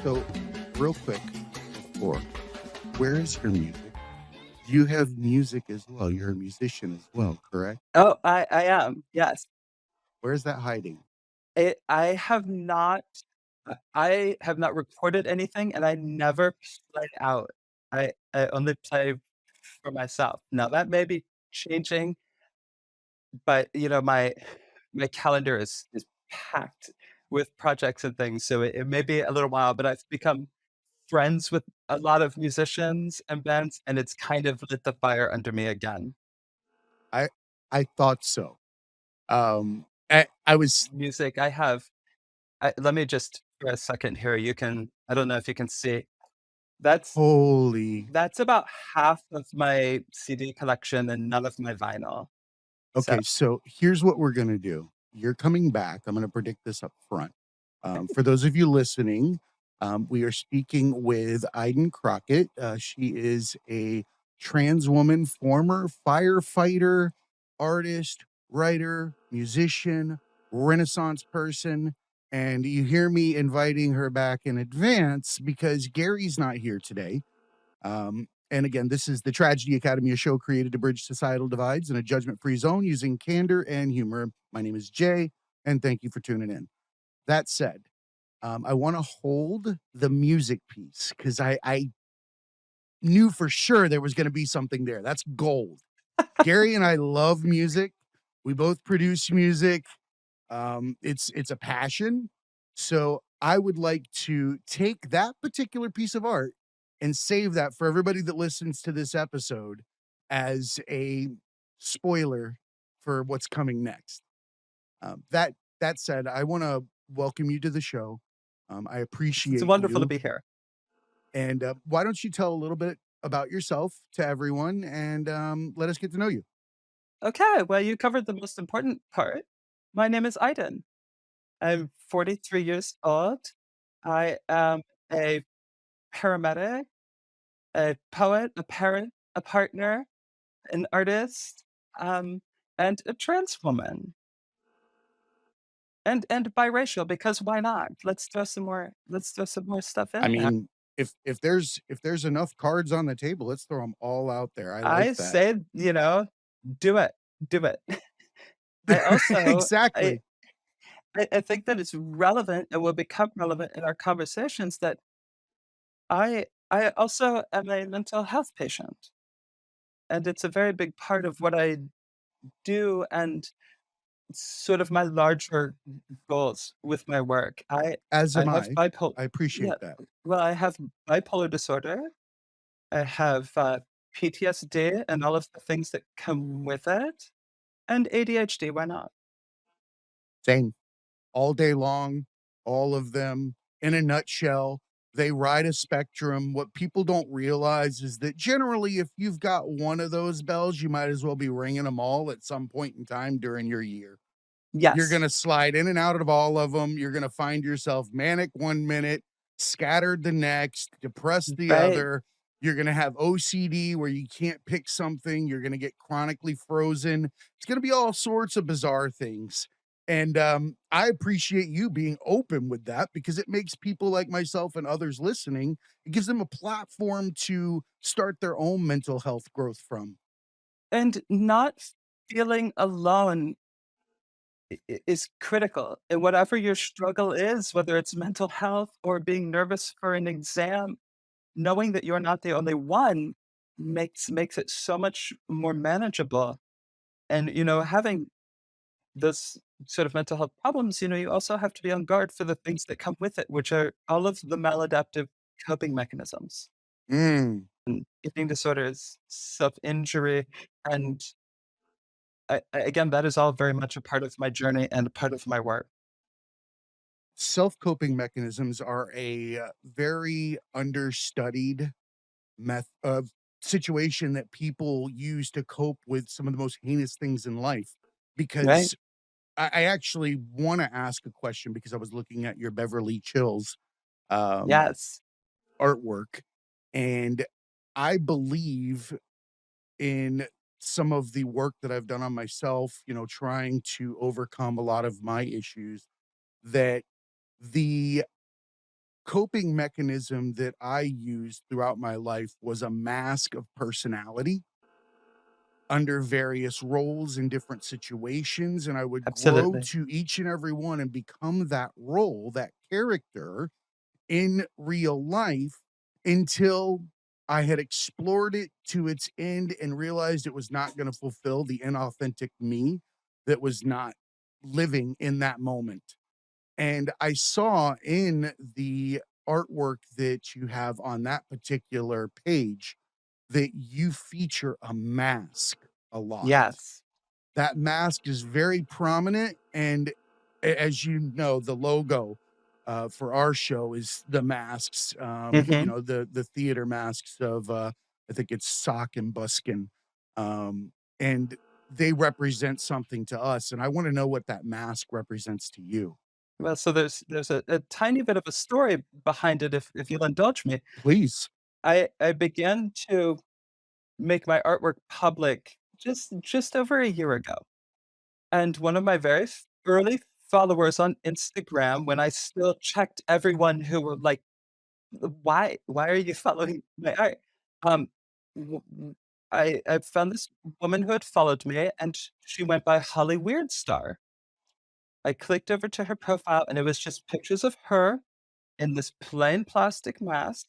So, real quick before, where is your music? You have music as well. You're a musician as well, correct? Oh, I am, yes. Where's that hiding? I have not recorded anything, and I never play out. I only play for myself. Now that may be changing, but, my calendar is packed with projects and things, so it may be a little while, but I've become friends with a lot of musicians and bands, and it's kind of lit the fire under me again. I I thought so. I was Music, let me just for a second here, I don't know if you can see. That's holy. that's about half of my CD collection and none of my vinyl. So Okay, so here's what we're gonna do. You're coming back. I'm gonna predict this up front. For those of you listening, we are speaking with Iden Crockett. She is a trans woman, former firefighter, artist, writer, musician, Renaissance person. And you hear me inviting her back in advance because Gary's not here today. And again, this is the Tragedy Academy, a show created to bridge societal divides in a judgment-free zone using candor and humor. My name is Jay, and thank you for tuning in. That said, I want to hold the music piece because I knew for sure there was going to be something there. That's gold. Gary and I love music. We both produce music. It's a passion. So I would like to take that particular piece of art and save that for everybody that listens to this episode as a spoiler for what's coming next. That said, I want to welcome you to the show. I it's appreciate wonderful to you. be here. And why don't you tell a little bit about yourself to everyone and let us get to know you? Okay, well, you covered the most important part. My name is Iden. I'm 43 years old. I am a paramedic, a poet, a parent, a partner, an artist, um, and a trans woman, and biracial because why not? Let's throw some more stuff I in there. mean, if there's enough cards on the table, let's throw them all out there. I like I that. say, do it, do it. I also Exactly. I think that it's relevant and will become relevant in our conversations that I also am a mental health patient, and it's a very big part of what I do and sort of my larger goals with my work. As I am have I. bipolar. I Yeah, appreciate that. well, I have bipolar disorder. I have, PTSD and all of the things that come with it, and ADHD, why not? Same. All day long, all of them in a nutshell. They ride a spectrum. What people don't realize is that generally, if you've got one of those bells, you might as well be ringing them all at some point in time during your year. You're Yes, gonna slide in and out of all of them. You're gonna find yourself manic one minute, scattered the next, depressed the right. other. You're gonna have OCD where you can't pick something. You're gonna get chronically frozen. It's gonna be all sorts of bizarre things. And I appreciate you being open with that because it makes people like myself and others listening, it gives them a platform to start their own mental health growth from. And not feeling alone is critical. And whatever your struggle is, whether it's mental health or being nervous for an exam, knowing that you're not the only one makes it so much more manageable. And having this sort of mental health problems, you also have to be on guard for the things that come with it, which are all of the maladaptive coping mechanisms. Mm. And eating disorders, self-injury, and again, that is all very much a part of my journey and a part of my work. Self-coping mechanisms are a very understudied situation that people use to cope with some of the most heinous things in life. Right? Because I actually want to ask a question because I was looking at your Beverly Chills um, Yes. artwork, and I believe in some of the work that I've done on myself, trying to overcome a lot of my issues, that the coping mechanism that I used throughout my life was a mask of personality under various roles in different situations, and I would grow Absolutely. to each and every one and become that role, that character in real life until I had explored it to its end and realized it was not gonna fulfill the inauthentic me that was not living in that moment. And I saw in the artwork that you have on that particular page that you feature a mask a lot. Yes. That mask is very prominent, and as you know, the logo for our show is the masks. Mhm. The theater masks of I think it's Sock and Buskin, and they represent something to us. And I want to know what that mask represents to you. Well, so there's a tiny bit of a story behind it if you'll indulge me. Please. I began to make my artwork public just over a year ago. And one of my very early followers on Instagram, when I still checked everyone who were like, Why are you following my art?" Um, I found this woman who had followed me, and she went by Holly Weirdstar. I clicked over to her profile, and it was just pictures of her in this plain plastic mask,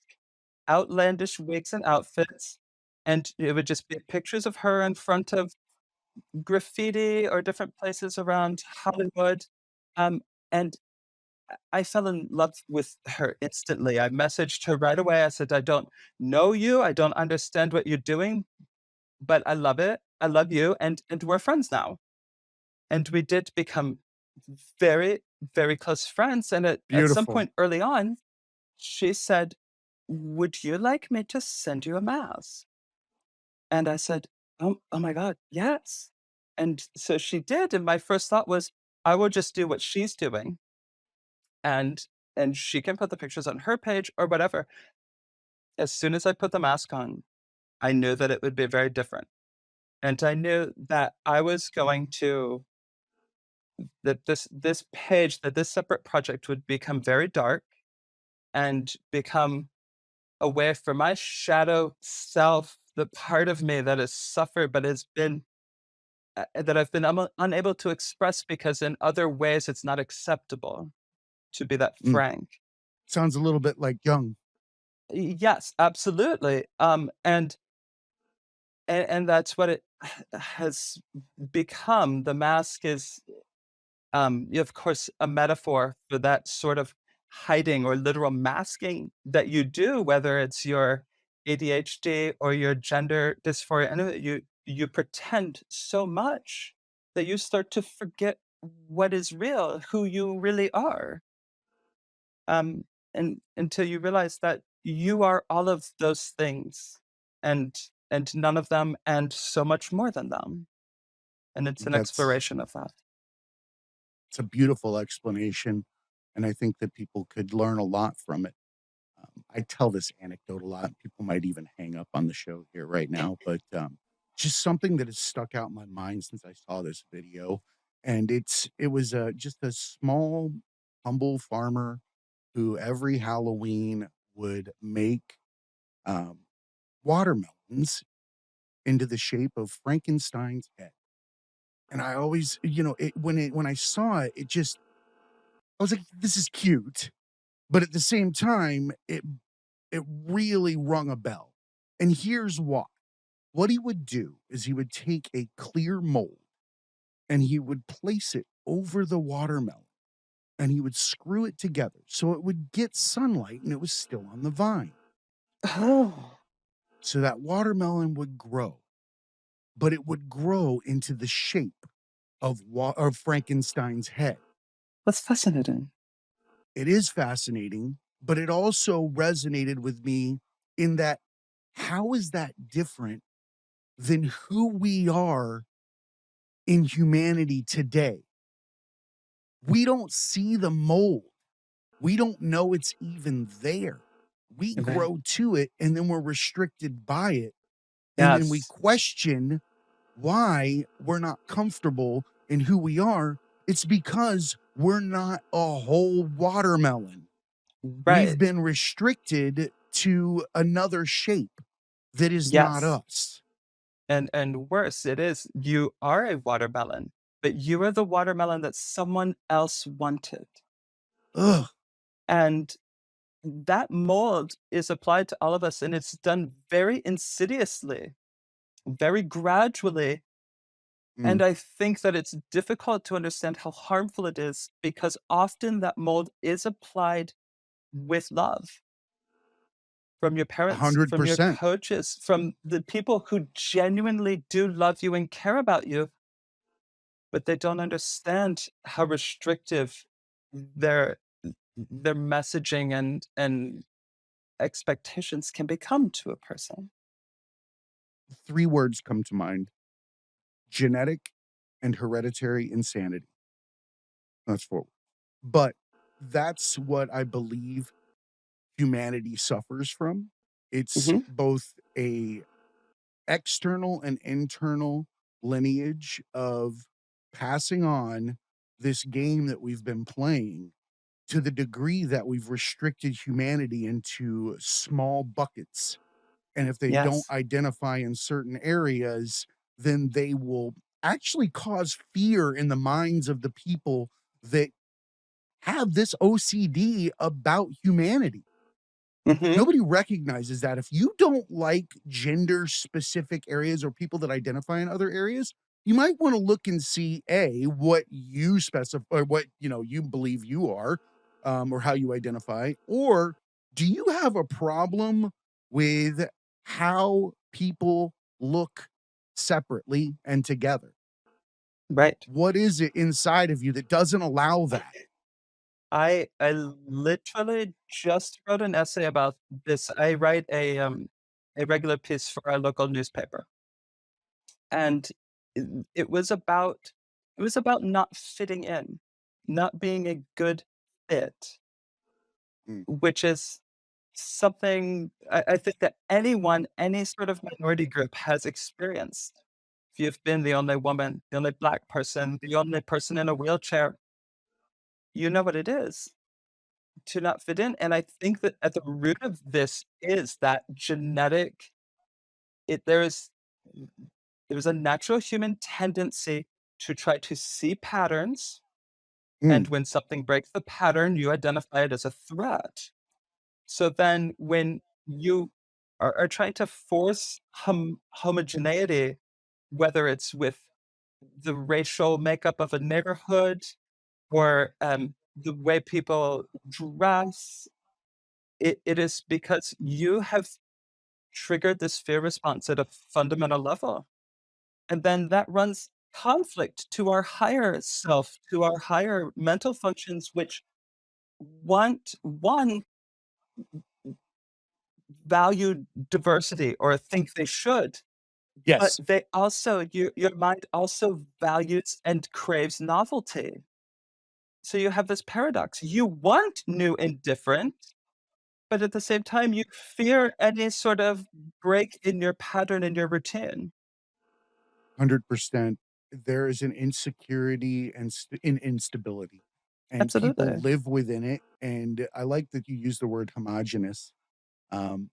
outlandish wigs and outfits, and it would just be pictures of her in front of graffiti or different places around Hollywood. Um, and I fell in love with her instantly. I messaged her right away. I said, "I don't know you. I don't understand what you're doing, but I love it. I love you, and we're friends now." And we did become very, very close friends. And at some Beautiful. point early on, she said, "Would you like me to send you a mask?" And I said, "Oh my God, yes." And so she did. And my first thought was, I will just do what she's doing, and she can put the pictures on her page or whatever. As soon as I put the mask on, I knew that it would be very different. And I knew that I was going to that this page, that this separate project would become very dark and become a way for my shadow self, the part of me that has suffered but has been that I've been unable to express because in other ways it's not acceptable to be that Mm. frank. Sounds a little bit like Young. Yes, absolutely. And that's what it has become. The mask is, of course, a metaphor for that sort of hiding or literal masking that you do, whether it's your ADHD or your gender dysphoria. And you pretend so much that you start to forget what is real, who you really are, um, and until you realize that you are all of those things, and none of them, and so much more than them. And it's an That's exploration of that. it's a beautiful explanation, and I think that people could learn a lot from it. I tell this anecdote a lot. People might even hang up on the show here right now, but just something that has stuck out in my mind since I saw this video, and it was just a small, humble farmer who every Halloween would make um, watermelons into the shape of Frankenstein's head. And I always, when I saw it, I was like, this is cute. But at the same time, it really rung a bell. And here's why. What he would do is he would take a clear mold and he would place it over the watermelon and he would screw it together so it would get sunlight and it was still on the vine. Oh, So that watermelon would grow, but it would grow into the shape of Frankenstein's head. that's fascinating. It is fascinating, but it also resonated with me in that how is that different than who we are in humanity today? We don't see the mold. We don't know it's even there. We Right. grow to it and then we're restricted by it. And then we Yes. question why we're not comfortable in who we are. It's because we're not a whole watermelon. We've Right. been restricted to another shape that is not Yes. us. And worse, it is you are a watermelon, but you are the watermelon that someone else wanted. Ugh. And that mold is applied to all of us, and it's done very insidiously, very gradually. Mm, And I think that it's difficult to understand how harmful it is because often that mold is applied with love from your parents, from your 100%. coaches, from the people who genuinely do love you and care about you, but they don't understand how restrictive their their messaging and expectations can become to a person. 3 words come to mind: genetic and hereditary insanity. That's 4 words. But that's what I believe humanity suffers from. It's Mhm. both a external and internal lineage of passing on this game that we've been playing to the degree that we've restricted humanity into small buckets. And if they don't Yes. identify in certain areas, then they will actually cause fear in the minds of the people that have this OCD about humanity. Mhm. Nobody recognizes that if you don't like gender specific areas or people that identify in other areas, you might want to look and see A, what you specify or what you believe you are, or how you identify, or do you have a problem with how people look separately and together? Right. What is it inside of you that doesn't allow that? I literally just wrote an essay about this. I write a regular piece for our local newspaper, and it was about not fitting in, not being a good fit, Mm, which is something I think that anyone, any sort of minority group has experienced. If you've been the only woman, the only Black person, the only person in a wheelchair, you know what it is to not fit in, and I think that at the root of this is that genetic it there's a natural human tendency to try to see patterns, and Mm, when something breaks the pattern, you identify it as a threat. So then when you are trying to force homogeneity, whether it's with the racial makeup of a neighborhood or, the way people dress, it is because you have triggered this fear response at a fundamental level. And then that runs conflict to our higher self, to our higher mental functions, which want one value diversity or think they should, but yes, they also your mind also values and craves novelty. So you have this paradox. You want new and different, but at the same time, you fear any sort of break in your pattern and your routine. 100%. There is an insecurity and in instability, and people Absolutely. live within it. And I like that you use the word homogenous,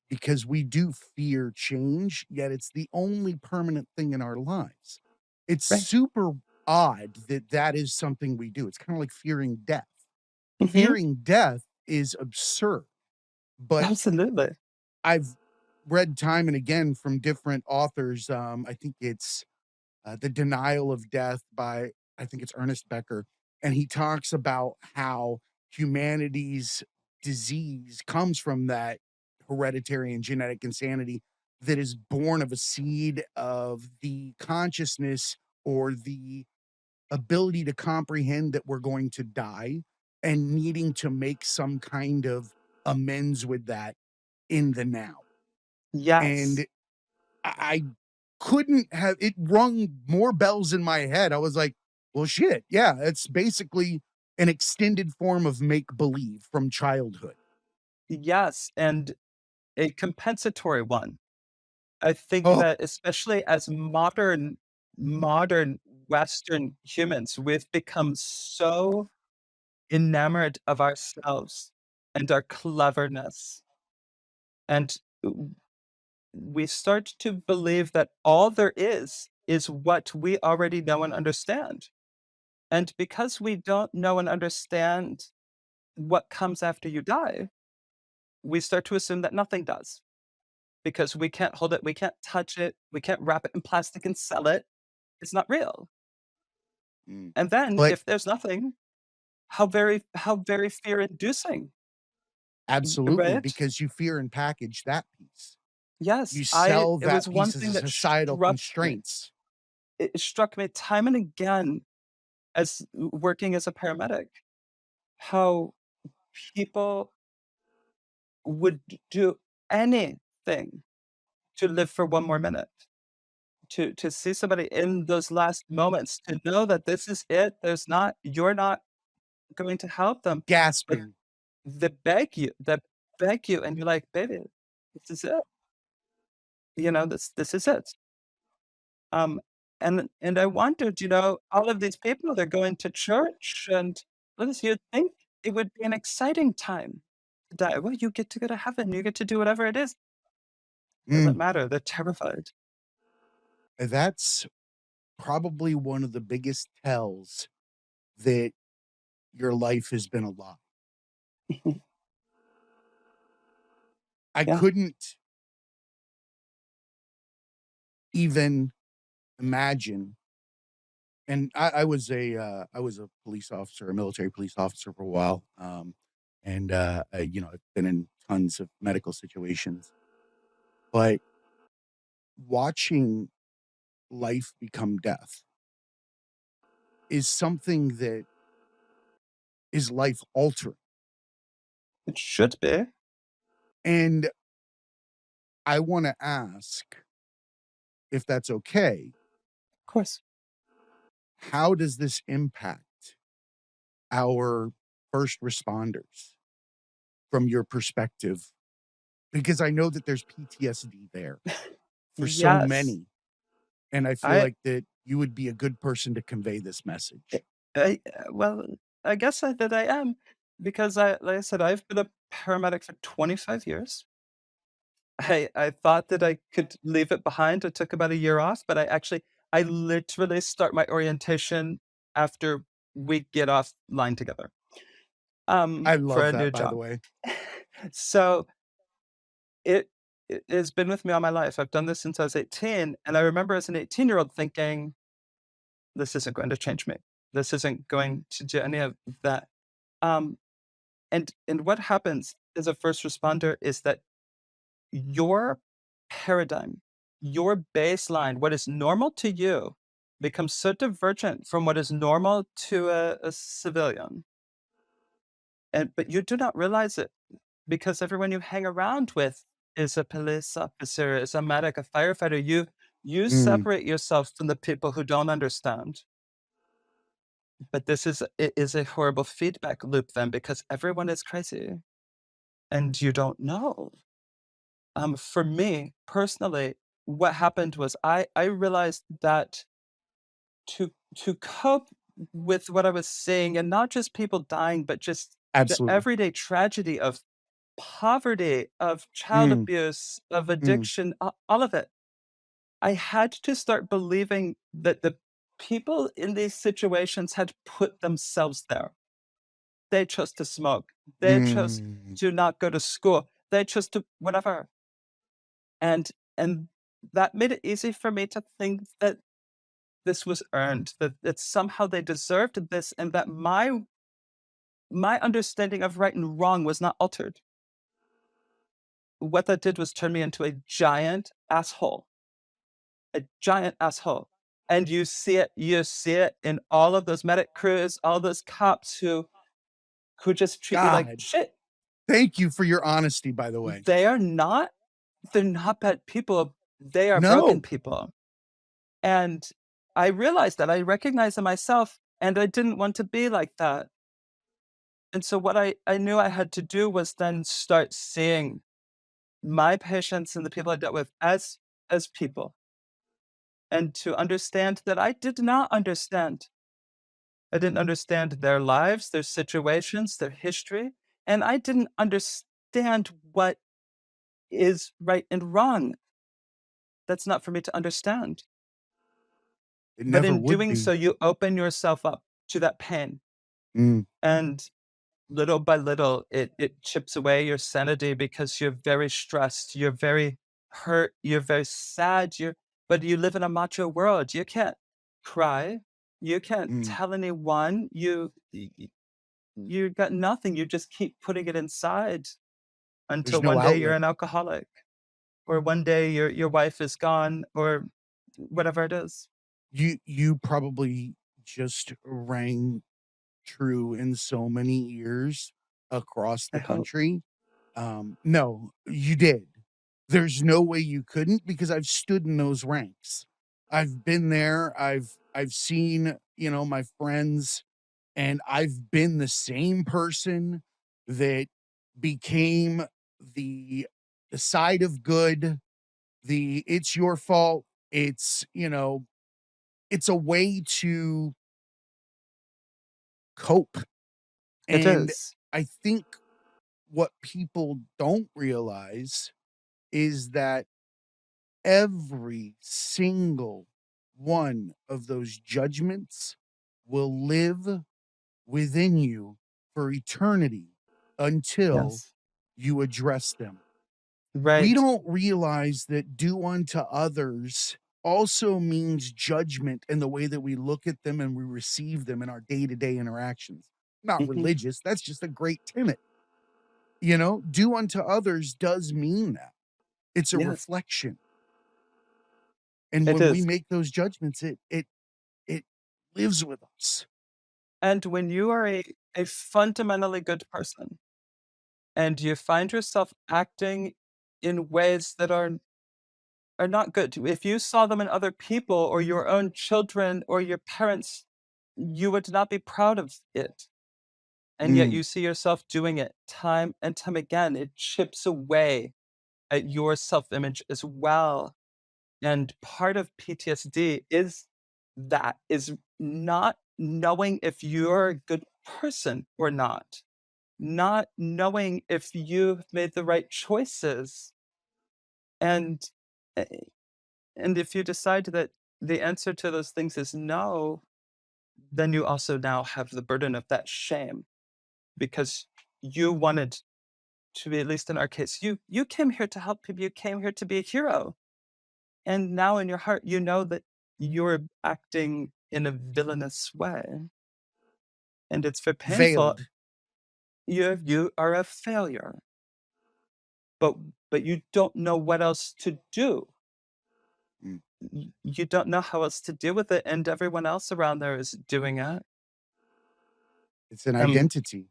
because we do fear change, yet it's the only permanent thing in our lives. It's Right. super odd that that is something we do. It's kind of like fearing death. Mhm. Fearing death is absurd, but Absolutely. I've read time and again from different authors. I think it's The Denial of Death by, I think it's Ernest Becker. And he talks about how humanity's disease comes from that hereditary and genetic insanity that is born of a seed of the consciousness or the ability to comprehend that we're going to die and needing to make some kind of amends with that in the now. Yes. And I couldn't have it rung more bells in my head. I was like, "Well, shit, yeah, it's basically an extended form of make believe from childhood." Yes, and a compensatory one. I think Oh, that especially as modern Western humans, we've become so enamored of ourselves and our cleverness, and we start to believe that all there is what we already know and understand. And because we don't know and understand what comes after you die, we start to assume that nothing does because we can't hold it, we can't touch it, we can't wrap it in plastic and sell it. It's not real. mm. And then But if there's nothing, how very fear inducing, absolutely, right? because you fear and package that piece. Yes, You I sell it that was one piece as thing a that societal struck me. constraints. It struck me time and again as working as a paramedic, how people would do anything to live for one more minute, to see somebody in those last moments, to know that this is it, you're not going to help them, but Gasping. they beg you, and you're like, "Baby, this is it, you know, this is it." Um, and I wondered, all of these people, they're going to church, and Liz, you'd think it would be an exciting time to die. Well, you get to go to heaven, you get to do whatever it is. Doesn't Mm, matter, they're terrified. that's probably one of the biggest tells that your life has been a lie. I Yeah, couldn't even imagine. And I was a police officer, a military police officer for a while, and, I've been in tons of medical situations, but watching life become death is something that is life altering, it should be, of and I wanna ask, if that's okay, course. how does this impact our first responders from your perspective? because I know that there's PTSD there for so Yes. many, and I feel I like that you would be a good person to convey this I message. well, I guess that I am, because like I said, I've been a paramedic for 25 years. I thought that I could leave it behind. I took about a year off, but I literally start my orientation after we get off line together, I for love a new that, by the job. way. So it it has been with me all my life. I've done this since I was 18, and I remember as an 18-year-old thinking, "This isn't going to change me. This isn't going to do any of that." Um, and what happens as a first responder is that your paradigm, your baseline, what is normal to you, becomes so divergent from what is normal to a civilian. And but you do not realize it, because everyone you hang around with is a police officer, is a medic, a firefighter. You Mm, separate yourself from the people who don't understand. But it is a horrible feedback loop then, because everyone is crazy and you don't know. For me personally, what happened was I realized that to cope with what I was seeing, and not just people dying, but just the absolutely. everyday tragedy of poverty, of child Mm, abuse, of mm, addiction, all of it. I had to start believing that the people in these situations had put themselves there. They chose to smoke. They chose mm. to not go to school. They chose to whatever. And that made it easy for me to think that this was earned, that somehow they deserved this, and that my understanding of right and wrong was not altered. What that did was turn me into a giant asshole. And you see it in all of those medic crews, all those cops who just treat you like God, shit. thank you for your honesty, by the way. They are not they're not bad people. They are broken No, people. And I realized that. I recognized in myself, and I didn't want to be like that. And so what I knew I had to do was then start seeing my patients and the people I dealt with as people, and to understand that I did not understand. I didn't understand their lives, their situations, their history, and I didn't understand what is right and wrong. That's not for me to understand. it But never in would doing be. so, you open yourself up to that pain. Mm, And little by little, it chips away your sanity, because you're very stressed, you're very hurt, you're very sad, but you live in a macho world. You can't cry, you can't mm. tell anyone, you got nothing. You just keep putting it inside There's until no one day you're outlet. an alcoholic, or one day your wife is gone, or whatever it is. You probably just rang true in so many ears across I the hope. country. No, you did. There's no way you couldn't because I've stood in those ranks. I've been there. I've seen, my friends, and I've been the same person that became the the side of good, the it's your fault. It's a way to cope. It And is. I think what people don't realize is that every single one of those judgments will live within you for eternity until Yes. you address them. We Right. don't realize that do unto others also means judgment in the way that we look at them and we receive them in our day to day interactions. Not Mhm. religious, that's just a great tenet. Do unto others does mean that. It's a Yes, reflection. And it when we is. make those judgments, it lives with us. And when you are a fundamentally good person, and you find yourself acting in ways that are not good, if you saw them in other people, or your own children, or your parents, you would not be proud of it. And yet Mm, you see yourself doing it time and time again. It chips away. at your self-image as well. And part of PTSD is not knowing if you're a good person or not, not knowing if you've made the right choices. And eh, and if you decide that the answer to those things is no, then you also now have the burden of that shame because you wanted to be, at least in our case, you came here to help people, you came here to be a hero. And now in your heart, you know that you're acting in a villainous way, and it's very painful. Veiled. You are a failure, but you don't know what else to do. Mm. You don't know how else to deal with it, and everyone else around there is doing it. It's an Um, identity.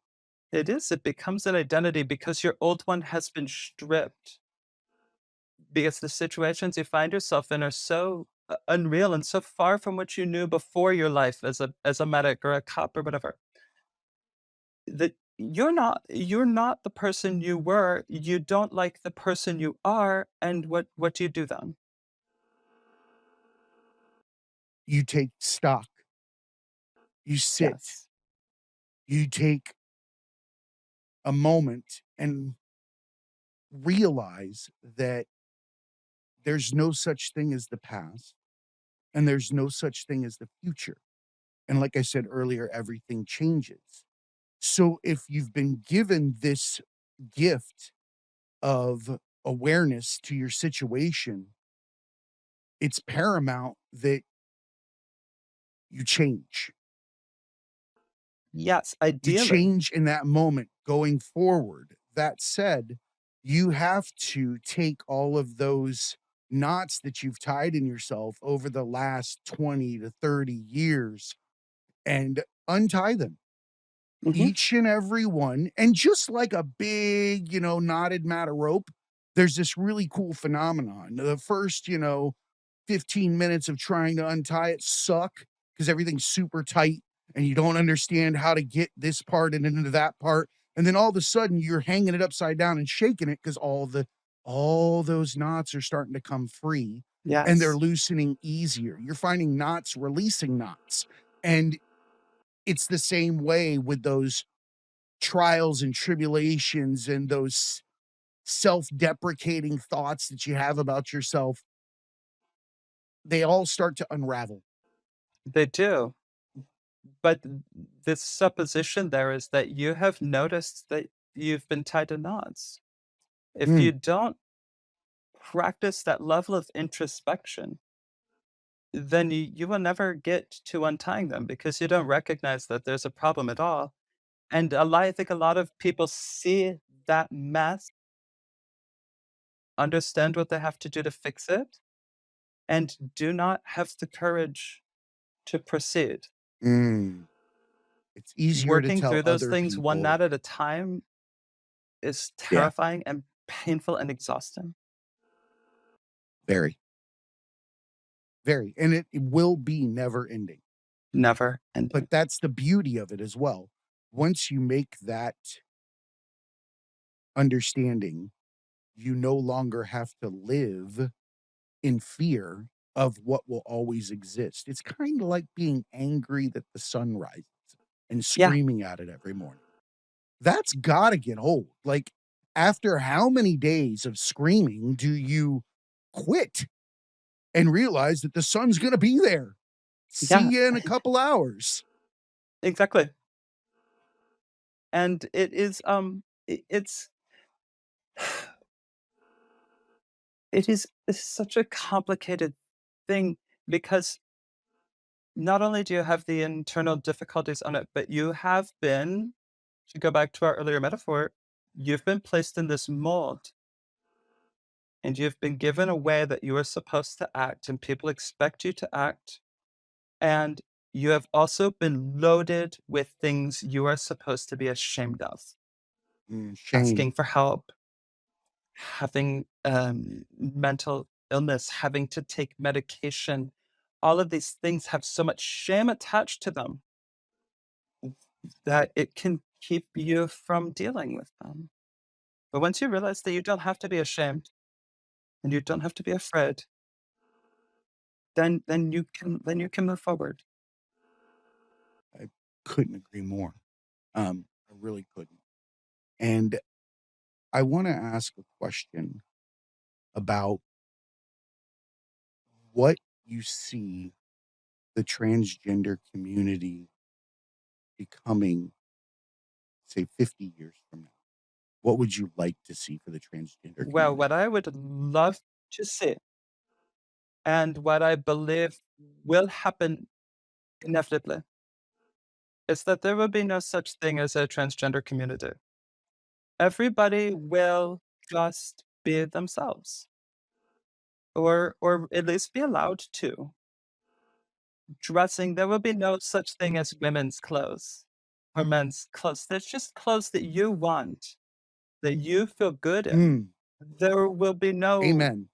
it becomes an identity because your old one has been stripped, because the situations you find yourself in are so unreal and so far from what you knew before your life as a medic or a cop or whatever. That you're not the person you were, you don't like the person you are, and what do you do then? You take stock, you sit, Yes. you take a moment and realize that there's no such thing as the past and there's no such thing as the future. And like I said earlier, everything changes. So if you've been given this gift of awareness to your situation, it's paramount that you change. Yes, You ideally. change in that moment going forward. That said, you have to take all of those knots that you've tied in yourself over the last 20 to 30 years and untie them, Mhm. each and every one. And just like a big, knotted mat of rope, there's this really cool phenomenon. The first, 15 minutes of trying to untie it suck because everything's super tight and you don't understand how to get this part and into that part. And then all of a sudden you're hanging it upside down and shaking it because all those knots are starting to come free and they're Yes. loosening easier. You're finding knots releasing knots. And it's the same way with those trials and tribulations and those self-deprecating thoughts that you have about yourself. They all start to unravel. They do. But this supposition there is that you have noticed that you've been tied to knots. If Mm, you don't practice that level of introspection, then you will never get to untying them because you don't recognize that there's a problem at all. And I think a lot of people see that mess, understand what they have to do to fix it, and do not have the courage to proceed. mm. It's easier to Working tell through those other things one people. knot at a time is Yeah, terrifying and painful and exhausting. very, very. And it will be never ending. Never But ending. that's the beauty of it as well. Once you make that understanding, you no longer have to live in fear of what will always exist. It's kind of like being angry that the sun rises and Yeah, screaming at it every morning. That's gotta get old. Like, after how many days of screaming do you quit and realize that the sun's gonna be there? See yeah, you in a couple hours. exactly. And it is, it's it's such a complicated thing because not only do you have the internal difficulties on it, but you have been, to go back to our earlier metaphor, you've been placed in this mold and you've been given a way that you are supposed to act and people expect you to act. And you have also been loaded with things you are supposed to be ashamed of. Shame. Asking for help, having mental illness, having to take medication. All of these things have so much shame attached to them that it can keep you from dealing with them. But once you realize that you don't have to be ashamed, and you don't have to be afraid, then you can move forward. I couldn't agree more. I really couldn't. And I want to ask a question about what you see the transgender community becoming, say, 50 years from now. What would you like to see for the transgender Well, community? what I would love to see, and what I believe will happen inevitably, is that there will be no such thing as a transgender community. Everybody will just be themselves, or at least be allowed to. Dressing, there will be no such thing as women's clothes or men's clothes. There's just clothes that you want, that you feel good in. Mm, There will be no amen.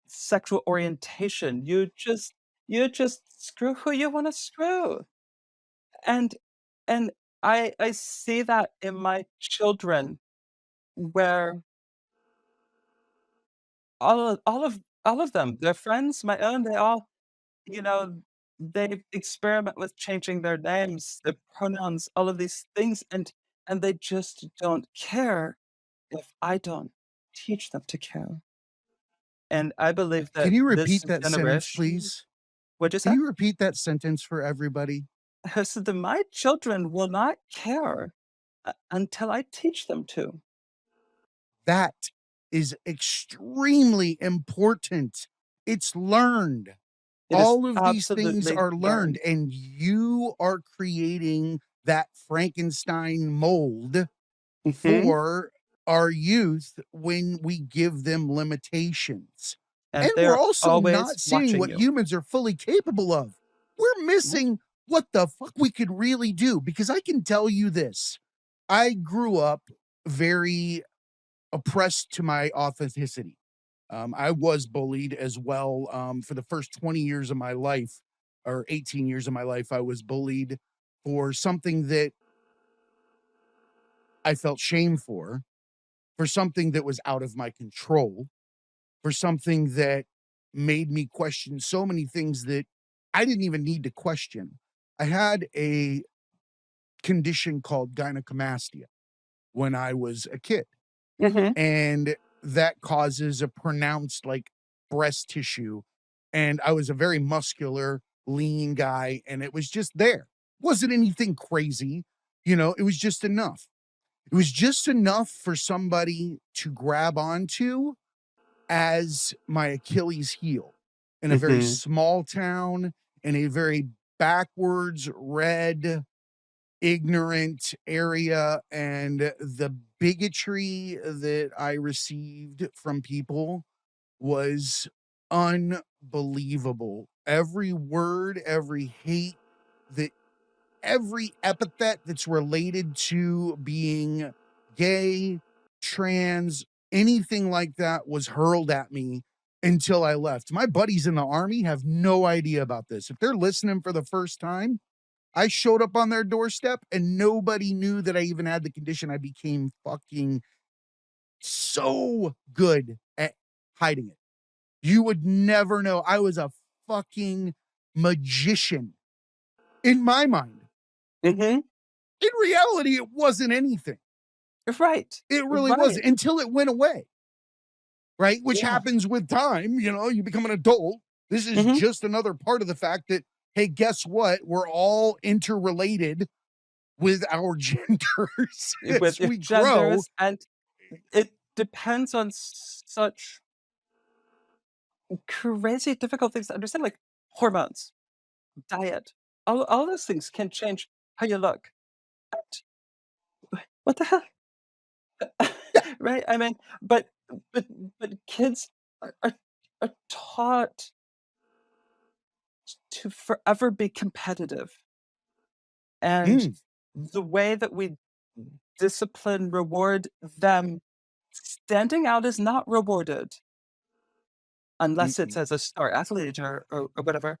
sexual orientation. You just screw who you wanna screw. And and I see that in my children, where all of them, their friends, my own, they all, you know, they experiment with changing their names, their pronouns, all of these things, and they just don't care if I don't teach them to care. And I believe Can that you this repeat that sentence, generation. please? What'd you Can say? you repeat that sentence for everybody? I said that my children will not care until I teach them to. That is extremely important. It's learned. It is All of these things absolutely are learned, learned. and you are creating that Frankenstein mold Mhm. for our youth when we give them limitations. And And we're they're also always not seeing watching what you. humans are fully capable of. We're Mhm. missing what the fuck we could really do, because I can tell you this. I grew up very oppressed to my authenticity. I was bullied as well. For the first 20 years of my life, or 18 years of my life, I was bullied for something that I felt shame for something that was out of my control, for something that made me question so many things that I didn't even need to question. I had a condition called gynecomastia when I was a kid, Mhm. and that causes a pronounced like breast tissue. And I was a very muscular, lean guy, and it was just there. Wasn't anything crazy, it was just enough. It was just enough for somebody to grab onto as my Achilles heel in a very Mhm. small town, in a very backwards, red, ignorant area. And the bigotry that I received from people was unbelievable. Every word, every hate, that every epithet that's related to being gay, trans, anything like that was hurled at me until I left. My buddies in the army have no idea about this. If they're listening for the first time, I showed up on their doorstep and nobody knew that I even had the condition. I became fucking so good at hiding it. You would never know. I was a fucking magician in my mind. Mhm. In reality, it wasn't anything. Right. It really wasn't, Right. until it went away, right? Which Yeah. happens with time. You become an adult. This is Mhm. just another part of the fact that, hey, guess what? We're all interrelated with our genders as With your we grow. genders, and it depends on such crazy difficult things to understand, like hormones, diet. All those things can change how you look. And what the hell? Yeah. Right? I mean, but but kids are taught to forever be competitive, and Mm, the way that we discipline, reward them, standing out is not rewarded unless it's mm-mm, as a star athlete or whatever.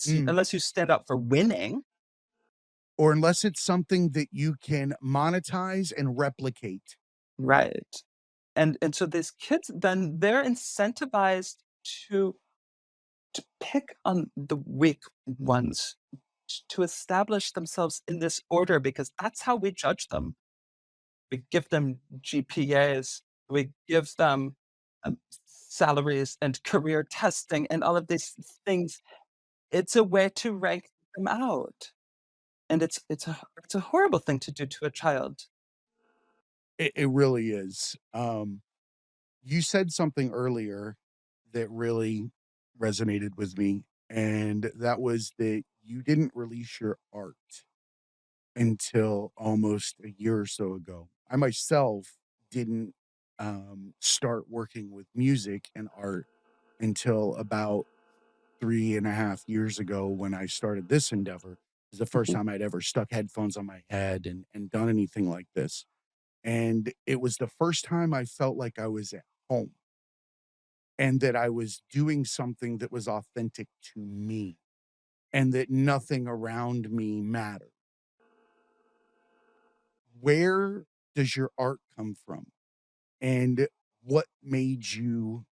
mm. Unless you stand up for winning. Or unless it's something that you can monetize and replicate. Right. And so these kids, then they're incentivized to pick on the weak ones, to establish themselves in this order because that's how we judge them. We give them GPAs, we give them salaries and career testing and all of these things. It's a way to rank them out, and it's a horrible thing to do to a child. It really is. You said something earlier that really resonated with me, and that was that you didn't release your art until almost a year or so ago. I myself didn't start working with music and art until about 3.5 years ago when I started this endeavor. It was the first Mhm. time I'd ever stuck headphones on my head and done anything like this. And it was the first time I felt like I was at home and that I was doing something that was authentic to me and that nothing around me mattered. Where does your art come from? And what made you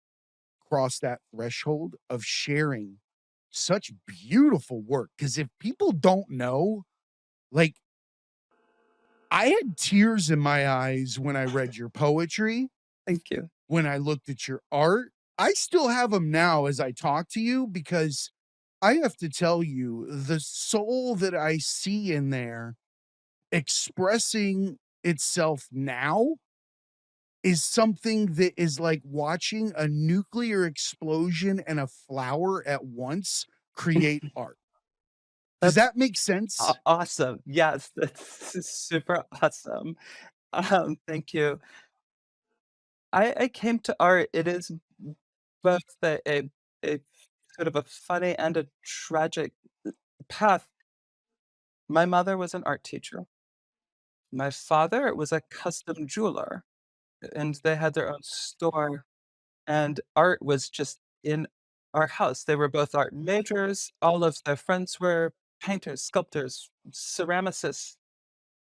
cross that threshold of sharing such beautiful work? Because if people don't know, like, I had tears in my eyes when I read your poetry, Thank you. when I looked at your art. I still have them now as I talk to you because I have to tell you, the soul that I see in there expressing itself now is something that is like watching a nuclear explosion and a flower at once create art. Does That's that make sense? awesome. Yes, that's super awesome. Thank you. I came to art. It is both a sort of a funny and a tragic path. My mother was an art teacher. My father was a custom jeweler, and they had their own store, and art was just in our house. They were both art majors. All of their friends were painters, sculptors, ceramicists,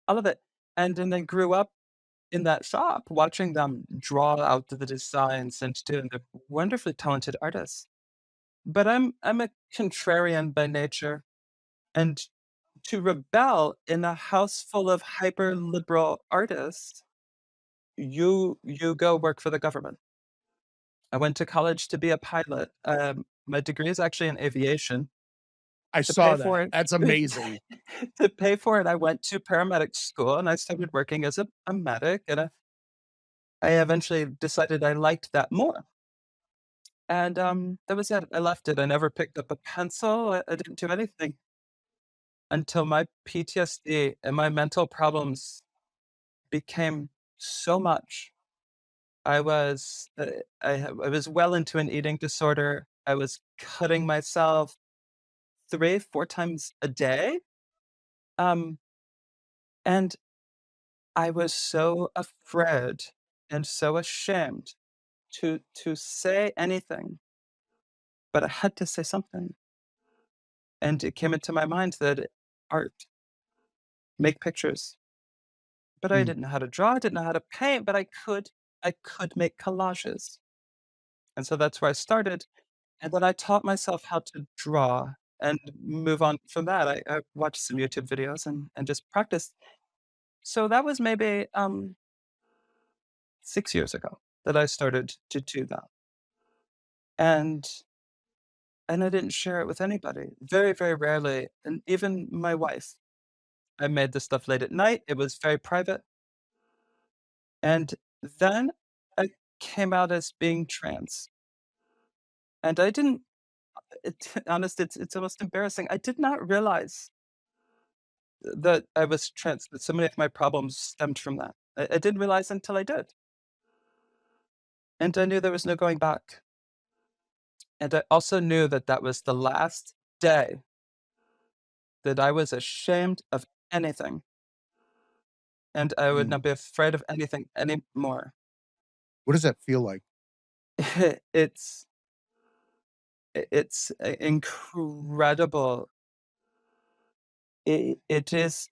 all of it. And then they grew up in that shop watching them draw out the designs and doing the wonderfully talented artists. But I'm a contrarian by nature, and to rebel in a house full of hyper liberal artists, you go work for the government. I went to college to be a pilot. My degree is actually in aviation. I To pay saw for that. it That's amazing. to pay for it, I went to paramedic school, and I started working as a medic, and I eventually decided I liked that more. And, that was it. I left it. I never picked up a pencil. I didn't do anything until my PTSD and my mental problems became so much. I was, I was well into an eating disorder. I was cutting myself 3, 4 times a day. Um, and I was so afraid and so ashamed to say anything, but I had to say something. And it came into my mind that art, make pictures. But I Mm, didn't know how to draw, I didn't know how to paint, but I could make collages. And so that's where I started. And then I taught myself how to draw and move on from that. I watched some YouTube videos and just practiced. So that was maybe 6 years ago that I started to do that. And and I didn't share it with anybody. Very, very rarely. And even my wife. I made this stuff late at night. It was very private. And then I came out as being trans. And I didn't honest, it's almost embarrassing. I did not realize that I was trans, that so many of my problems stemmed from that. I didn't realize until I did. And I knew there was no going back. And I also knew that that was the last day that I was ashamed of anything, and I would mm. not be afraid of anything anymore. What does that feel like? It's it's incredible. It is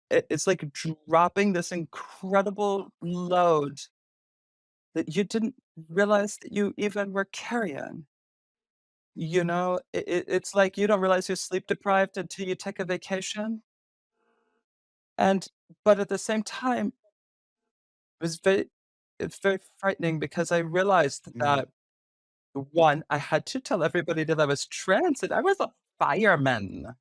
it's like dropping this incredible load that you didn't realize that you even were carrying. It's like you don't realize you're sleep deprived until you take a vacation. And but at the same time, it was very it's very frightening because I realized Mhm. that, one, I had to tell everybody that I was trans, and I was a fireman.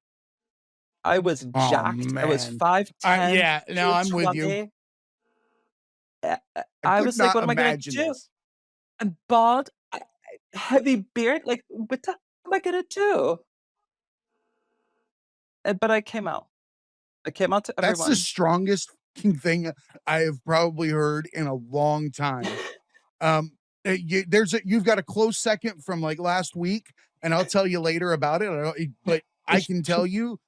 I was Oh, jacked. I was man. 5'10", Yeah, no, I'm with you. 220. I I could was like, not "What am I gonna imagine do?" this. I'm bald, heavy beard, like, what the am I gonna do? But I came out. I came out to That's the everyone. strongest fucking thing I have probably heard in a long time. You've got a close second from, like, last week, and I'll tell you later about it, I don't but I can tell you,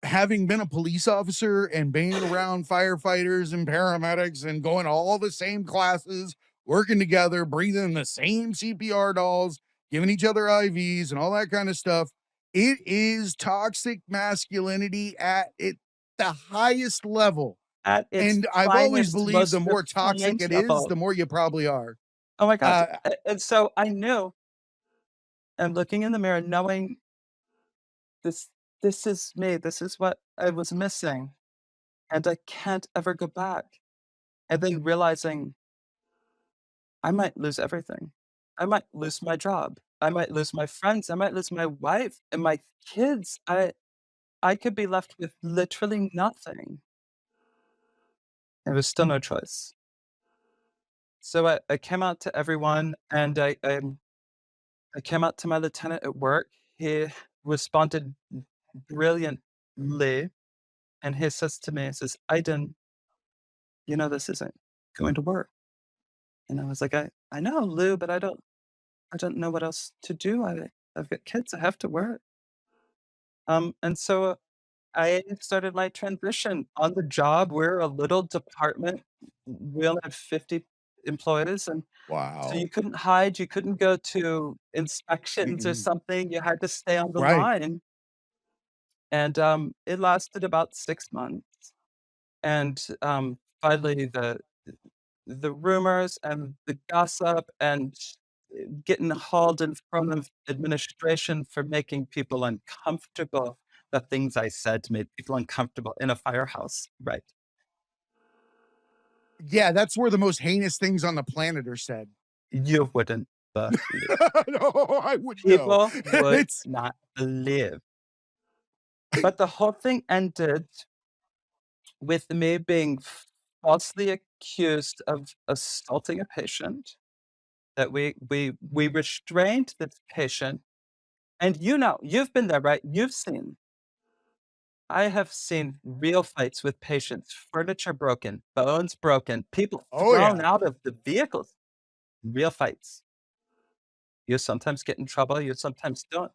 having been a police officer and being around firefighters and paramedics and going to all the same classes, working together, breathing the same CPR dolls, giving each other IVs and all that kind of stuff, it is toxic masculinity at the highest level. At its And I've always finest, believed the most more toxic refined it is, level. the more you probably are. Oh my god, Uh, and so I knew, and looking in the mirror knowing this this is me, this is what I was missing, and I can't ever go back, and then realizing I might lose everything. I might lose my job. I might lose my friends. I might lose my wife and my kids. I could be left with literally nothing. There was still no choice. So I came out to everyone, and I came out to my lieutenant at work. He responded brilliantly, and he says to me, he says, "Iden, this isn't going to work." And I was like, I know, Lou, but I don't know what else to do. I've got kids. I have to work. And so I started my transition on the job. We're a little department. We only have 50 employees, and so wow. you couldn't hide. You couldn't go to inspections or Mm-mm. something. You had to stay on the Right. line. And it lasted about 6 months. And finally, the rumors and the gossip and getting hauled in front of administration for making people uncomfortable. The things I said made people uncomfortable in a firehouse, right? Yeah, that's where the most heinous things on the planet are said. You wouldn't believe. No, I would know. People would It's not believe. But the whole thing ended with me being falsely accused of assaulting a patient. That we restrained this patient. And you've been there, right? You've seen. I have seen real fights with patients, furniture broken, bones broken, people oh, thrown yeah. out of the vehicles. Real fights. You sometimes get in trouble, you sometimes don't.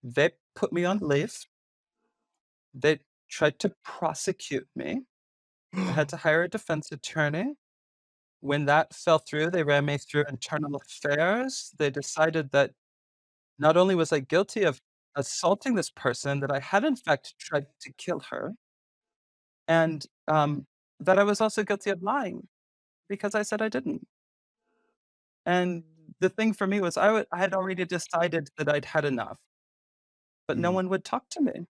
They put me on leave. They tried to prosecute me. I had to hire a defense attorney. When that fell through, they ran me through internal affairs. They decided that not only was I guilty of assaulting this person, that I had in fact tried to kill her, and that I was also guilty of lying because I said I didn't. And the thing for me was I had already decided that I'd had enough, but no Mm, one would talk to me.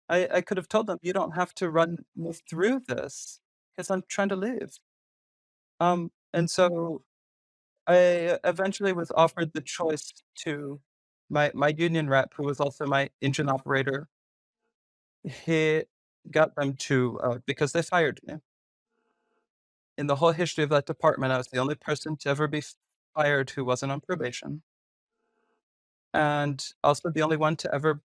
I could have told them, "You don't have to run me through this because I'm trying to leave." And so I eventually was offered the choice to my union rep, who was also my engine operator. He got them to, because they fired me. In the whole history of that department, I was the only person to ever be fired who wasn't on probation, and also the only one to ever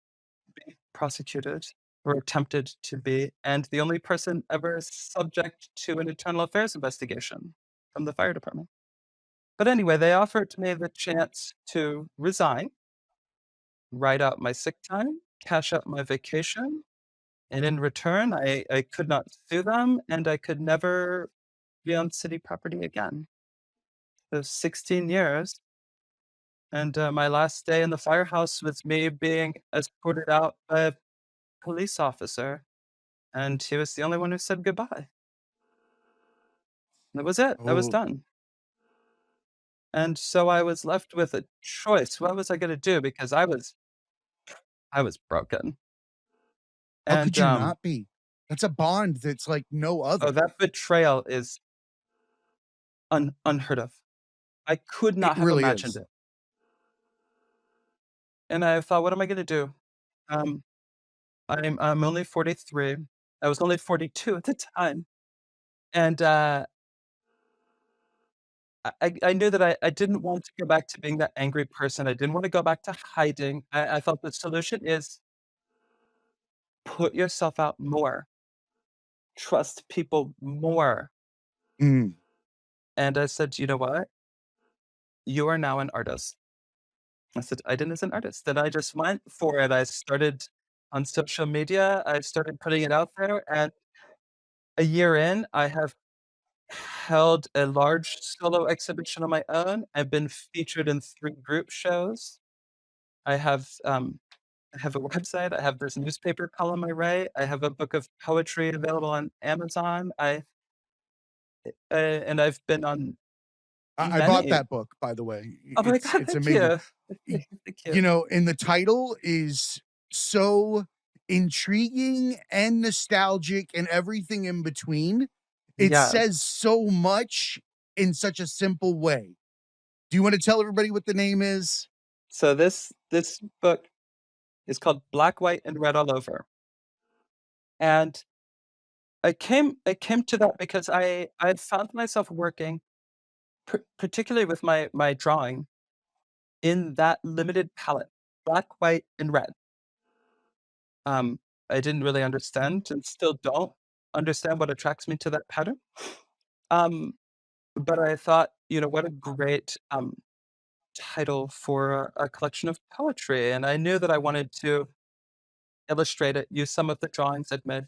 be prosecuted or attempted to be, and the only person ever subject to an internal affairs investigation from the fire department. But anyway, they offered me the chance to resign, write out my sick time, cash out my vacation, and in return, I could not sue them, and I could never be on city property again. It was 16 years, and my last day in the firehouse was me being escorted out by a police officer and he was the only one who said goodbye. That was it. I was Oh, done. And so I was left with a choice. What was I gonna do? Because I was broken. how could And, you not be? That's a bond that's like no oh, other. that betrayal is unheard of. I could It not have really imagined is. it. And I thought, "What am I gonna do?" Um, I'm only 43. I was only 42 at the time, and, I knew that I didn't want to go back to being that angry person. I didn't wanna go back to hiding. I thought the solution is put yourself out more, trust people more. Mm. And I said, "You know what? You are now an artist." I said, "Iden is an artist." And I just went for it. I started on social media. I started putting it out there, and a year in, I have held a large solo exhibition on my own. I've been featured in 3 group shows. I have, um, I have a website. I have this newspaper column I write. I have a book of poetry available on Amazon. And I've been on I bought many. that book, by the way. Oh my god, It's thank amazing. you. Y Thank you you. know, and the title is so intriguing and nostalgic and everything in between. It Yes. says so much in such a simple way. Do you wanna tell everybody what the name is? So this book is called Black, White, and Red All Over. And I came to that because I found myself working, particularly with my drawing, in that limited palette, black, white, and red. Um, I didn't really understand and still don't understand what attracts me to that pattern. Um, but I thought, what a great title for a collection of poetry. And I knew that I wanted to illustrate it, use some of the drawings I'd made.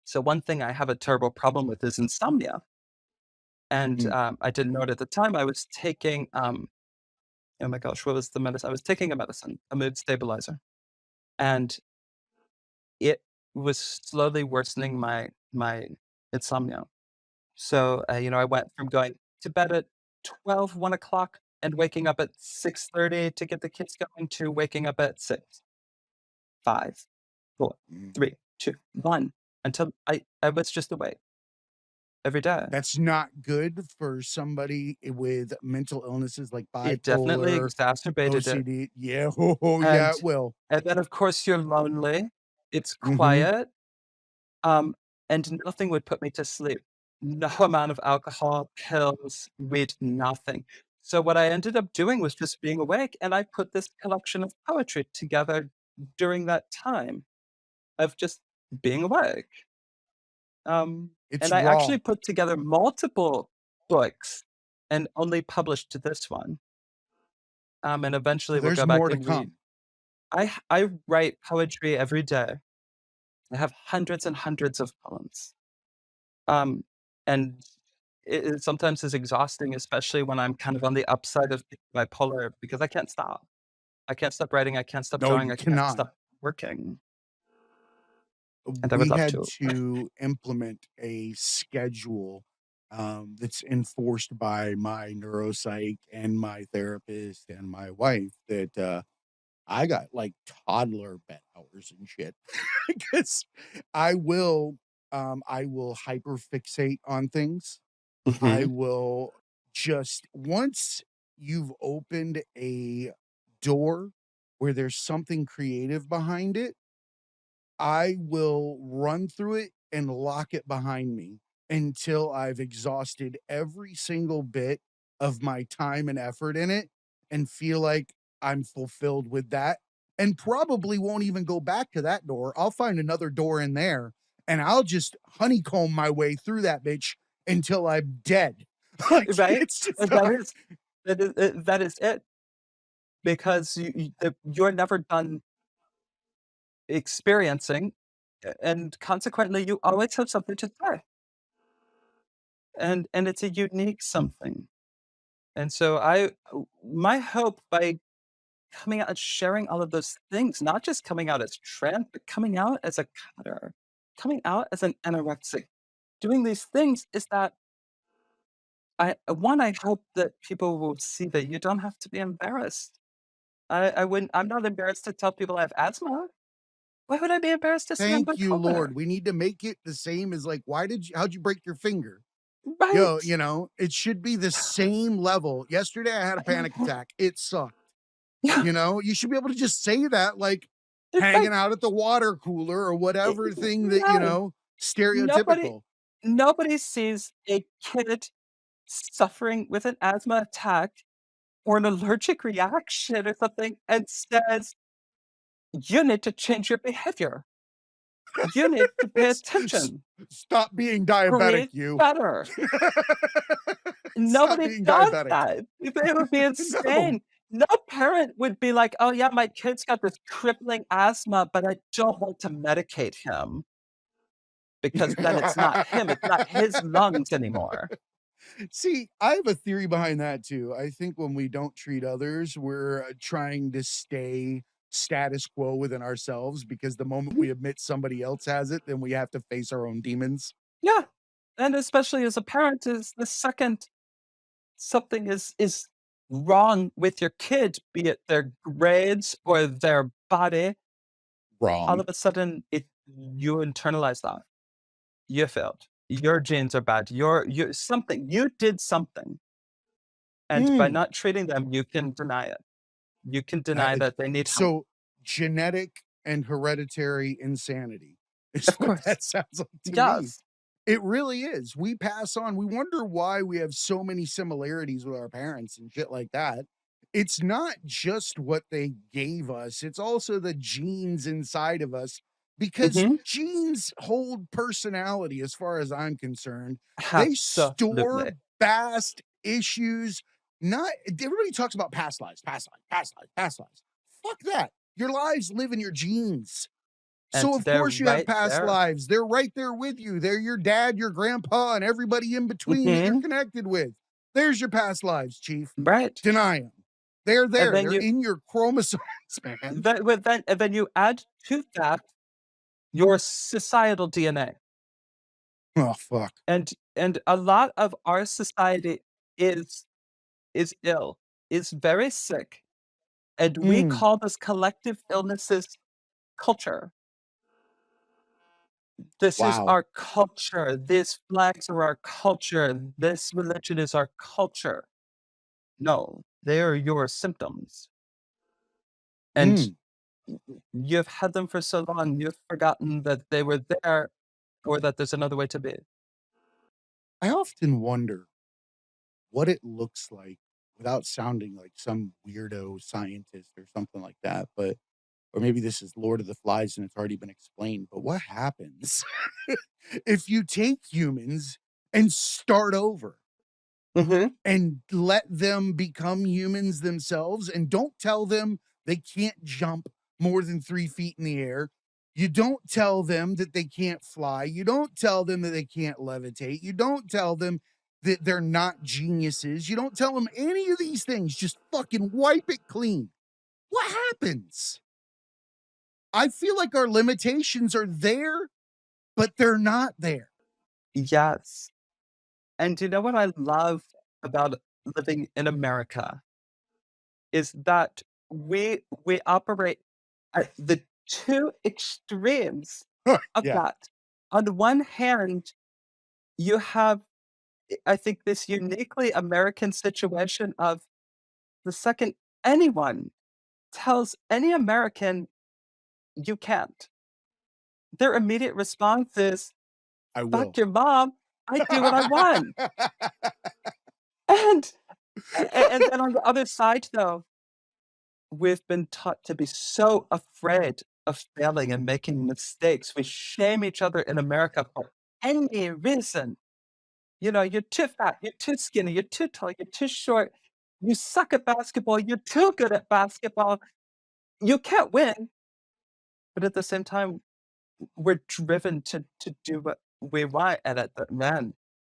So one thing I have a terrible problem with is insomnia. And Mm, I didn't know it at the time. I was taking, oh my gosh, what was the medicine? I was taking a medicine, a mood stabilizer, and it was slowly worsening my insomnia. So, I went from going to bed at 12, 1 o'clock, and waking up at 6:30 to get the kids going to waking up at 6, 5, 4, mm. 3, 2, 1, until I was just awake every day. That's not good for somebody with mental illnesses like It definitely bipolar, exacerbated it. OCD. Yeah, oh, yeah, And it will. and then, of course, you're lonely, it's Mhm. quiet, and nothing would put me to sleep. No amount of alcohol, pills, weed, nothing. So what I ended up doing was just being awake, and I put this collection of poetry together during that time of just being awake. It's And I actually raw. put together multiple books and only published this one. And So eventually we'll there's go back more to and read. come. I write poetry every day. I have hundreds and hundreds of poems. Um, and it sometimes is exhausting, especially when I'm kind of on the upside of being bipolar because I can't stop. I can't stop writing. I can't stop No, drawing. you I can't cannot. stop working. And I would We love had to. to implement a schedule, that's enforced by my neuropsych and my therapist and my wife that, I got, like, toddler bed hours and shit because I will, I will hyperfixate on things. I Mhm. will just once you've opened a door where there's something creative behind it, I will run through it and lock it behind me until I've exhausted every single bit of my time and effort in it and feel like I'm fulfilled with that and probably won't even go back to that door. I'll find another door in there and I'll just honeycomb my way through that bitch until I'm dead. Like Right? it's just And that is it because you're never done experiencing, and consequently, you always have something to say, and it's a unique something. And so my hope by coming out and sharing all of those things, not just coming out as trans, but coming out as a cutter, coming out as an anorexic, doing these things is that I hope that people will see that you don't have to be embarrassed. I'm not embarrassed to tell people I have asthma. Why would I be embarrassed to say I'm Thank you, bipolar? Lord. We need to make it the same as like, how'd you break your finger? Yo, Right. it should be the same level. Yesterday I had a panic attack. It sucked. Yeah, You should be able to just say that like it's hanging like, out at the water cooler or whatever thing that, no, nobody stereotypical. nobody sees a kid suffering with an asthma attack or an allergic reaction or something and says, "You need to change your behavior. You need to pay S- attention. Stop being diabetic, Breathe you. better." Stop Nobody being does diabetic. that. It would be No. insane. No parent would be like, "Oh, yeah, my kid's got this crippling asthma, but I don't want to medicate him because then it's not him, it's not his lungs anymore." See, I have a theory behind that too. I think when we don't treat others, we're trying to stay status quo within ourselves because the moment Mhm. we admit somebody else has it, then we have to face our own demons. Yeah, and especially as a parent is the second something is wrong with your kid, be it their grades or their body, all Wrong. of a sudden you internalize that. You failed. Your genes are bad. You did something. And by Mm. not treating them, you can deny it. You can deny that they need help. So genetic and hereditary insanity is Of what course. that sounds like to me. Yes. It really is. We pass on. We wonder why we have so many similarities with our parents and shit like that. It's not just what they gave us, it's also the genes inside of us because Mhm. genes hold personality as far as I'm concerned. They store Absolutely. past issues. Not everybody talks about past lives, past lives, past lives, past lives. Fuck that. Your lives live in your genes. And So of they're course you have right past there. lives. They're right there with you. They're your dad, your grandpa, and everybody in between that you're Mhm. connected with. There's your past lives, chief. Right. Deny them. They're And there. then They're you in your chromosomes, man. then you add to that your societal DNA. Oh fuck. And a lot of our society is is ill, is very sick, and we Mm, call this collective illnesses culture. This is wow. our culture. These flags are our culture. This religion is our culture. No, they are your symptoms. And Mm. you've had them for so long, you've forgotten that they were there or that there's another way to be. I often wonder what it looks like without sounding like some weirdo scientist or something like that, but or maybe this is Lord of the Flies and it's already been explained, but what happens if you take humans and start over Mhm. and let them become humans themselves and don't tell them they can't jump more than 3 feet in the air? You don't tell them that they can't fly. You don't tell them that they can't levitate. You don't tell them that they're not geniuses. You don't tell them any of these things. Just fucking wipe it clean. What happens? I feel like our limitations are there, but they're not there. Yes. And you know what I love about living in America is that we operate at the two extremes of Yeah, that. On the one hand, you have, I think, this uniquely American situation of the second anyone tells any American you can't, their immediate response is, I "Fuck will. your mom, I do what I want." And and then on the other side, though, we've been taught to be so afraid of failing and making mistakes. We shame each other in America for any reason. You know, "You're too fat, you're too skinny, you're too tall, you're too short, you suck at basketball, you're too good at basketball, you can't win." But at the same time, we're driven to do what we want, and at the man,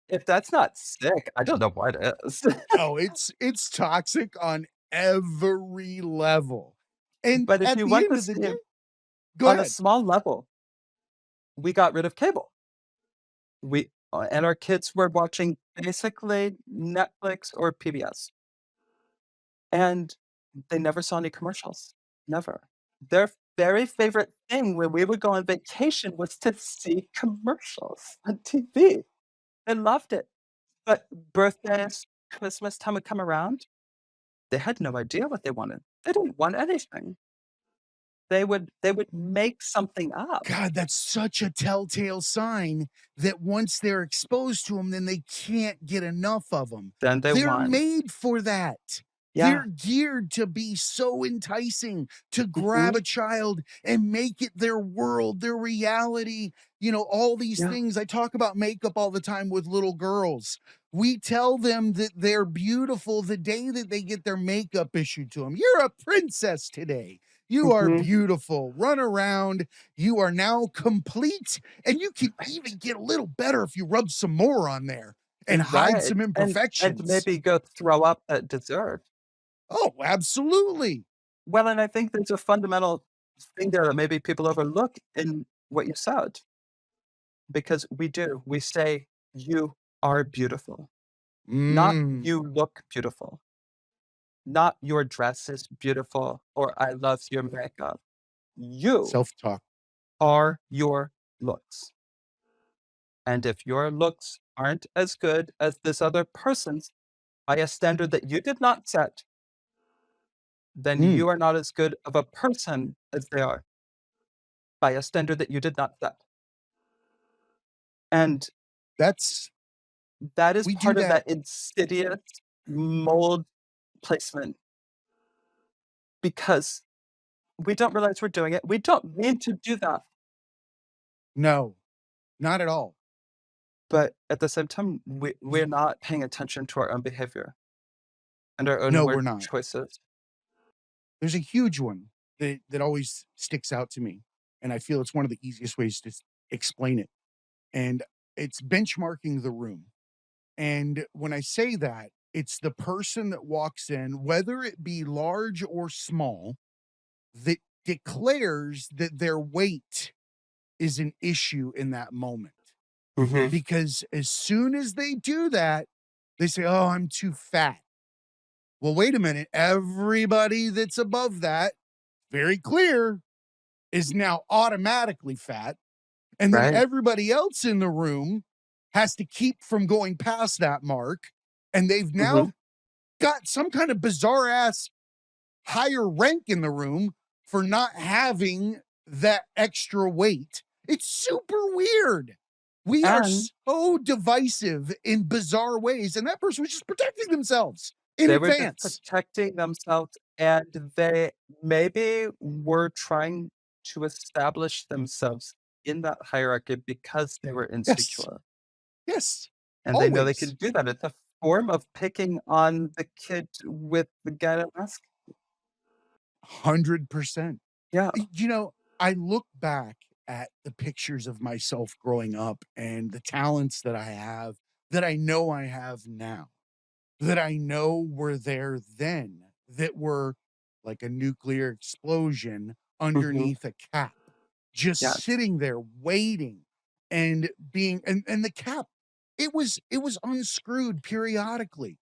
if that's not sick, I don't know what is. Oh, it's toxic on every level. And But if at you the want end to of the see day, it go on a ahead. small level, we got rid of cable. And our kids were watching basically Netflix or PBS, and they never saw any commercials, never. Their very favorite thing when we would go on vacation was to see commercials on TV. They loved it. But birthdays, Christmas time would come around, they had no idea what they wanted. They didn't want anything. They would make something up. God, that's such a telltale sign that once they're exposed to them, then they can't get enough of them. Then they They're won. made for that. Yeah. They're geared to be so enticing, to grab Mhm. a child and make it their world, their reality. You know, all these Yeah. things. I talk about makeup all the time with little girls. We tell them that they're beautiful the day that they get their makeup issued to them. You're a princess today. You are Mhm. beautiful. Run around. You are now complete. And you can Right. even get a little better if you rub some more on there and hide Right. some And imperfections. maybe go throw up at dessert. Oh, absolutely. Well, and I think there's a fundamental thing there that maybe people overlook in what you said, because we do. We say, "You are beautiful," not Mm, "You look beautiful," not "Your dress is beautiful," or "I love your makeup." You self-talk. are your looks. And if your looks aren't as good as this other person's by a standard that you did not set, then Mm, you are not as good of a person as they are by a standard that you did not set. And that's that is we do part of that. that insidious mold placement because we don't realize we're doing it. We don't mean to do that. No, not at all. But at the same time, we're not paying attention to our own behavior and our own No, we're word not. choices. There's a huge one that always sticks out to me, and I feel it's one of the easiest ways to explain it, and it's benchmarking the room. And when I say that, it's the person that walks in, whether it be large or small, that declares that their weight is an issue in that moment. Mhm. Because as soon as they do that, they say, "Oh, I'm too fat." Well, wait a minute. Everybody that's above that, very clear, is now automatically fat. And then Right. everybody else in the room has to keep from going past that mark. And they've Mhm. now got some kind of bizarre ass higher rank in the room for not having that extra weight. It's super weird. We are And so divisive in bizarre ways, and that person was just protecting themselves in they were just advance. protecting themselves, and they maybe were trying to establish themselves in that hierarchy because they were Yes, insecure, yes, and they know they can always. do that. It's a form of picking on the kid with the guy that asked. 100%. Yeah. You know, I look back at the pictures of myself growing up and the talents that I have that I know I have now, that I know were there then, that were like a nuclear explosion Mhm. underneath a cap, just Yes. sitting there waiting and being and the cap, it was unscrewed periodically.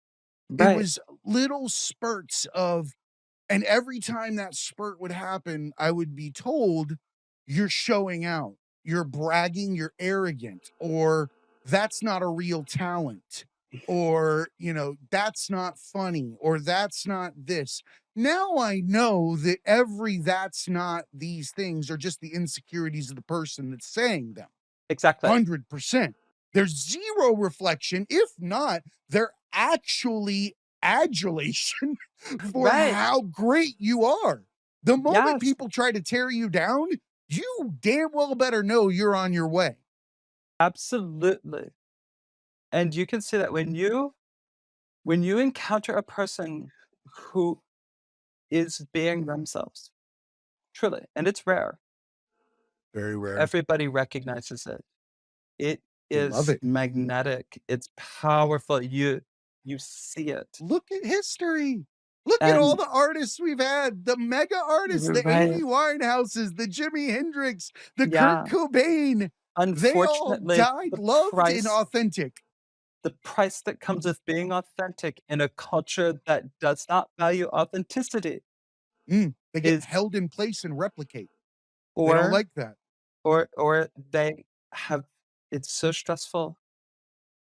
It Right. was little spurts of, and every time that spurt would happen, I would be told, "You're showing out. You're bragging, you're arrogant," or "That's not a real talent," or, "That's not funny," or "That's not this." Now I know that every "that's not these things" are just the insecurities of the person that's saying them. Exactly. 100%. There's zero reflection. If not, they're actually adulation for Right. how great you are. The moment Yes. people try to tear you down, you damn well better know you're on your way. Absolutely. And you can see that when you encounter a person who is being themselves, truly, and it's rare. Very rare. Everybody recognizes it. It I love is it. magnetic. It's powerful. You see it. Look at history. Look at all And the artists we've had, the mega artists, the Amy right. Winehouses, the Jimi Hendrix, the Kurt Yeah. Cobain. They all unfortunately, died, loved, and authentic. the price that comes with being authentic in a culture that does not value authenticity They get is held in place and replicate. They don't or like that. or they have it's so stressful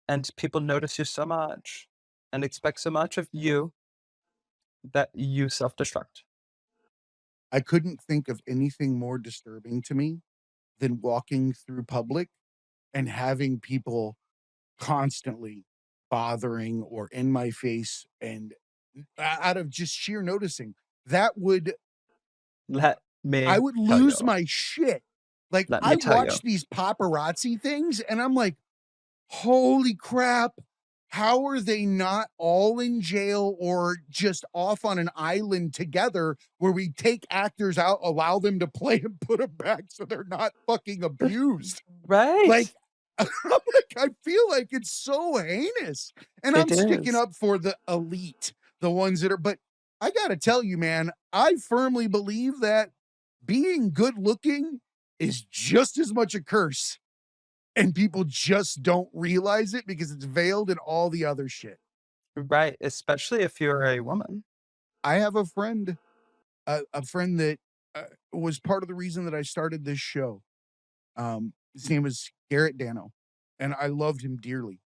and people notice you so much and expect so much of you that you self-destruct. I couldn't think of anything more disturbing to me than walking through public and having people constantly bothering or in my face and out of just sheer noticing. That would Let I me would tell lose you. my shit. Like, Let I me tell you. watch these paparazzi things and I'm like, "Holy crap. How are they not all in jail or just off on an island together where we take actors out, allow them to play and put them back so they're not fucking abused?" Like, Right. I'm like, I feel like it's so heinous, and I'm It sticking is. up for the elite, the ones that are but I gotta tell you, man, I firmly believe that being good looking is just as much a curse, and people just don't realize it because it's veiled in all the other shit. Right, especially if you're a woman. I have a friend that, was part of the reason that I started this show. His name was Garrett Dano, and I loved him dearly.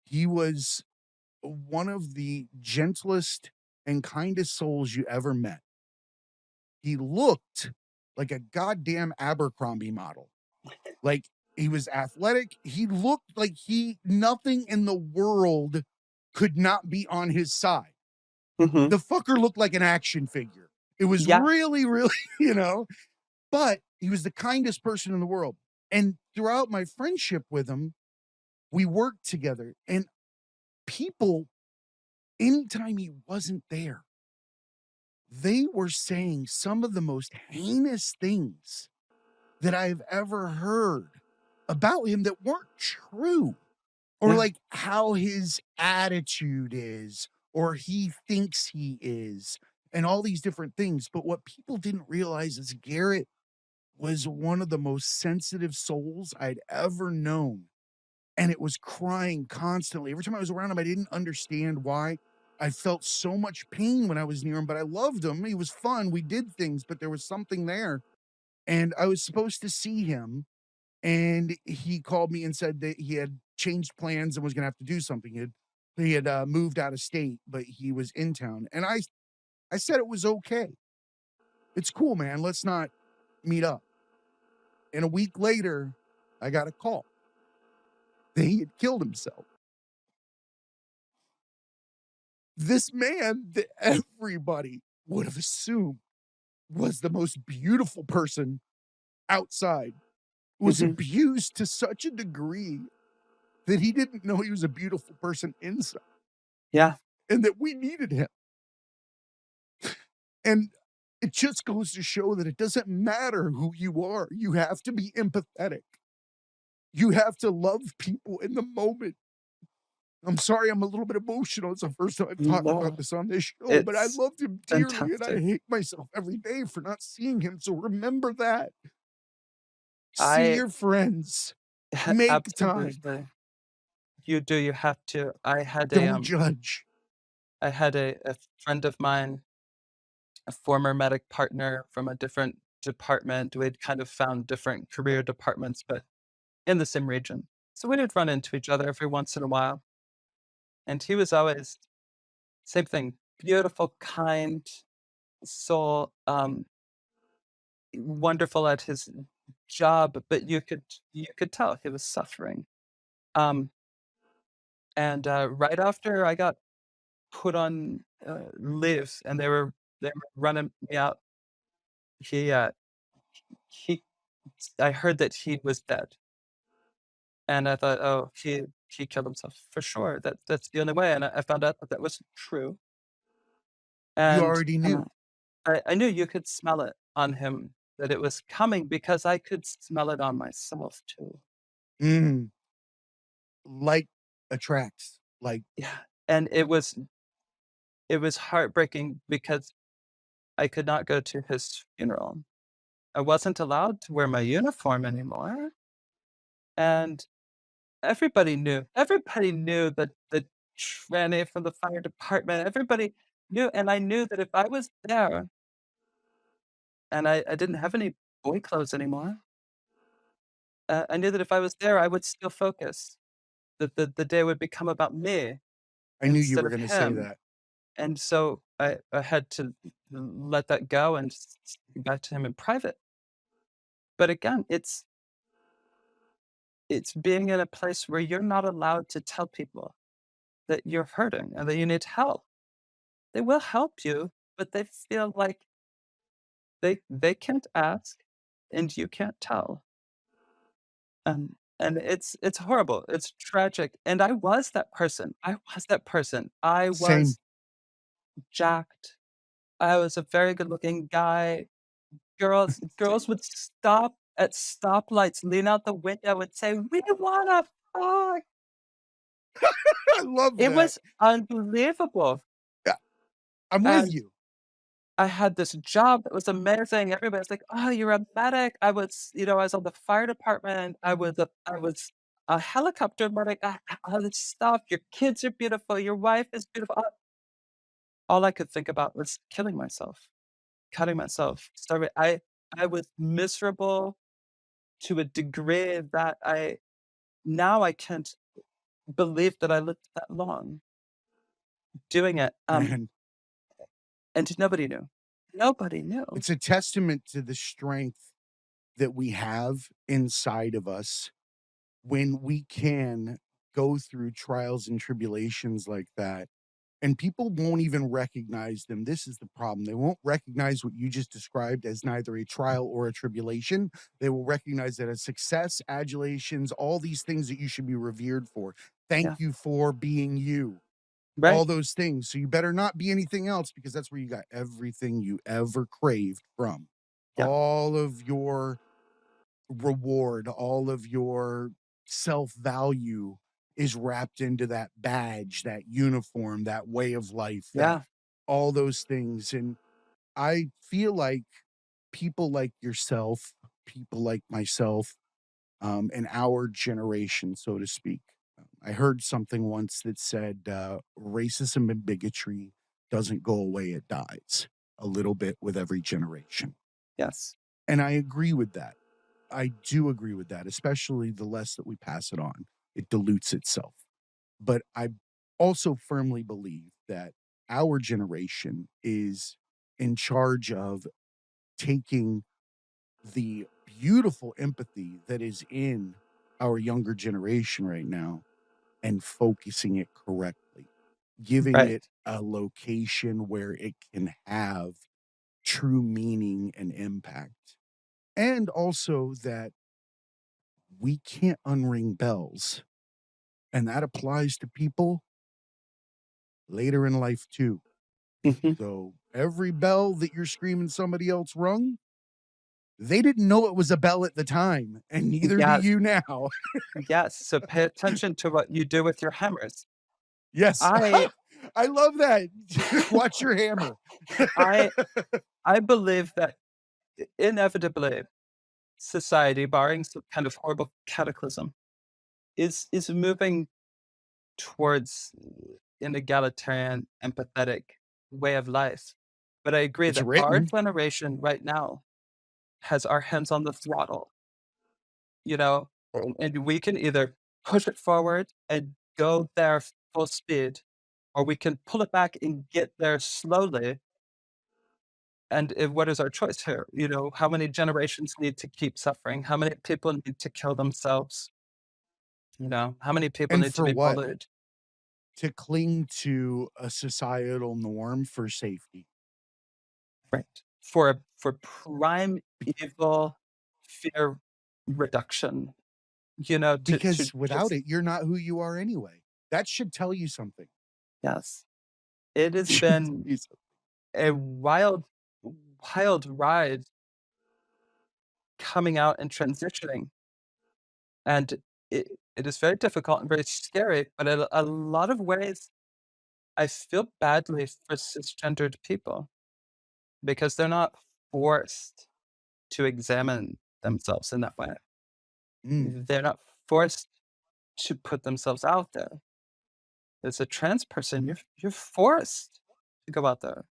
He was one of the gentlest and kindest souls you ever met. He looked like a goddamn Abercrombie model. Like, he was athletic. He looked like he nothing in the world could not be on his side. Mhm. The fucker looked like an action figure. It was Yeah. really, really, you know, but he was the kindest person in the world. And throughout my friendship with him, we worked together and people, anytime he wasn't there, they were saying some of the most heinous things that I've ever heard about him that weren't true. Or Yeah. like how his attitude is, or he thinks he is, and all these different things. But what people didn't realize is Garrett was one of the most sensitive souls I'd ever known. And it was crying constantly. Every time I was around him, I didn't understand why. I felt so much pain when I was near him, but I loved him. He was fun. We did things, but there was something there. And I was supposed to see him. And he called me and said that he had changed plans and was going to have to do something. He had moved out of state, but he was in town. And I said it was okay. It's cool, man. Let's not meet up. And a week later, I got a call that he had killed himself. This man that everybody would have assumed was the most beautiful person outside was Mhm. abused to such a degree that he didn't know he was a beautiful person inside Yeah. and that we needed him. And it just goes to show that it doesn't matter who you are. You have to be empathetic. You have to love people in the moment. I'm sorry, I'm a little bit emotional. It's the first time I've talked about No. this on this show, but I It's loved him dearly and I fantastic. hate myself every day for not seeing him. So remember that. See I your friends. Make time. absolutely. You do, you have to. Don't judge. I had a friend of mine, a former medic partner from a different department. We'd kind of found different career departments, but in the same region. So we did run into each other every once in a while. And he was always same thing, beautiful, kind soul, wonderful at his job, but you could tell he was suffering. Um, and right after I got put on leave, and they were running me out, he he I heard that he was dead, and I thought, oh, he killed himself for sure. That's the only way, and I found out that that wasn't true, You and already knew. I knew you could smell it on him that it was coming because I could smell it on myself too. Mm, like attracts. Like, Yeah, and it was heartbreaking because I could not go to his funeral. I wasn't allowed to wear my uniform anymore, and everybody knew that the tranny from the fire department, everybody knew, and I knew that if I was there and I didn't have any boy clothes anymore, I knew that if I was there, I would still focus, that the day would become about me I knew you instead were of gonna say him, that. and so I had to let that go and speak back to him in private. But again, it's being in a place where you're not allowed to tell people that you're hurting and that you need help. They will help you, but they feel like they can't ask and you can't tell. And it's horrible. It's tragic. And I was that person. I was that person. I Same. was jacked. I was a very good looking guy. Girls Same. would stop at stoplights, lean out the window and say, "We wanna fuck." I love It that. was unbelievable. Yeah, I'm with And you. I had this job that was amazing. Everybody's like, "Oh, you're a medic." I was on the fire department. I was a helicopter medic. All this stuff. Your kids are beautiful. Your wife is beautiful. All I could think about was killing myself, cutting myself, starving. I was miserable to a degree that I can't believe that I lived that long doing it. Man, And nobody knew. Nobody knew. it's a testament to the strength that we have inside of us when we can go through trials and tribulations like that, and people won't even recognize them. This is the problem. They won't recognize what you just described as neither a trial or a tribulation. They will recognize that as success, adulations, all these things that you should be revered for. Thank Yeah. you for being you. Right. All those things. So you better not be anything else because that's where you got everything you ever craved from. Yeah. All of your reward, all of your self-value is wrapped into that badge, that uniform, that way of life, that Yeah. all those things. And I feel like people like yourself, people like myself, and our generation, so to speak. I heard something once that said racism and bigotry doesn't go away, it dies a little bit with every generation. Yes. And I agree with that. I do agree with that, especially the less that we pass it on, it dilutes itself. But I also firmly believe that our generation is in charge of taking the beautiful empathy that is in our younger generation right now and focusing it correctly, giving Right. it a location where it can have true meaning and impact. And also that we can't unring bells. And that applies to people later in life too. Mhm. So every bell that you're screaming somebody else rung, they didn't know it was a bell at the time, and neither do Yes. you now. Yes. So pay attention to what you do with your hammers. Yes. I I love that. Watch your hammer. I I believe that inevitably society, barring some kind of horrible cataclysm, is moving towards an egalitarian, empathetic way of life. But I agree It's that our written. generation right now has our hands on the throttle, you know, and we can either push it forward and go there full speed, or we can pull it back and get there slowly. And what is our choice here? How many generations need to keep suffering? How many people need to kill themselves? How many people And need to for be what? bullied? To cling to a societal norm for safety. Right. For prime evil fear reduction, to Because without just it, you're not who you are anyway. That should tell you something. yes. It has Should tell been you something. a wild ride coming out and transitioning, and it is very difficult and very scary, but in a lot of ways, I feel badly for cisgendered people because they're not forced to examine themselves in that way. Mm, They're not forced to put themselves out there. As a trans person, you're forced to go out there.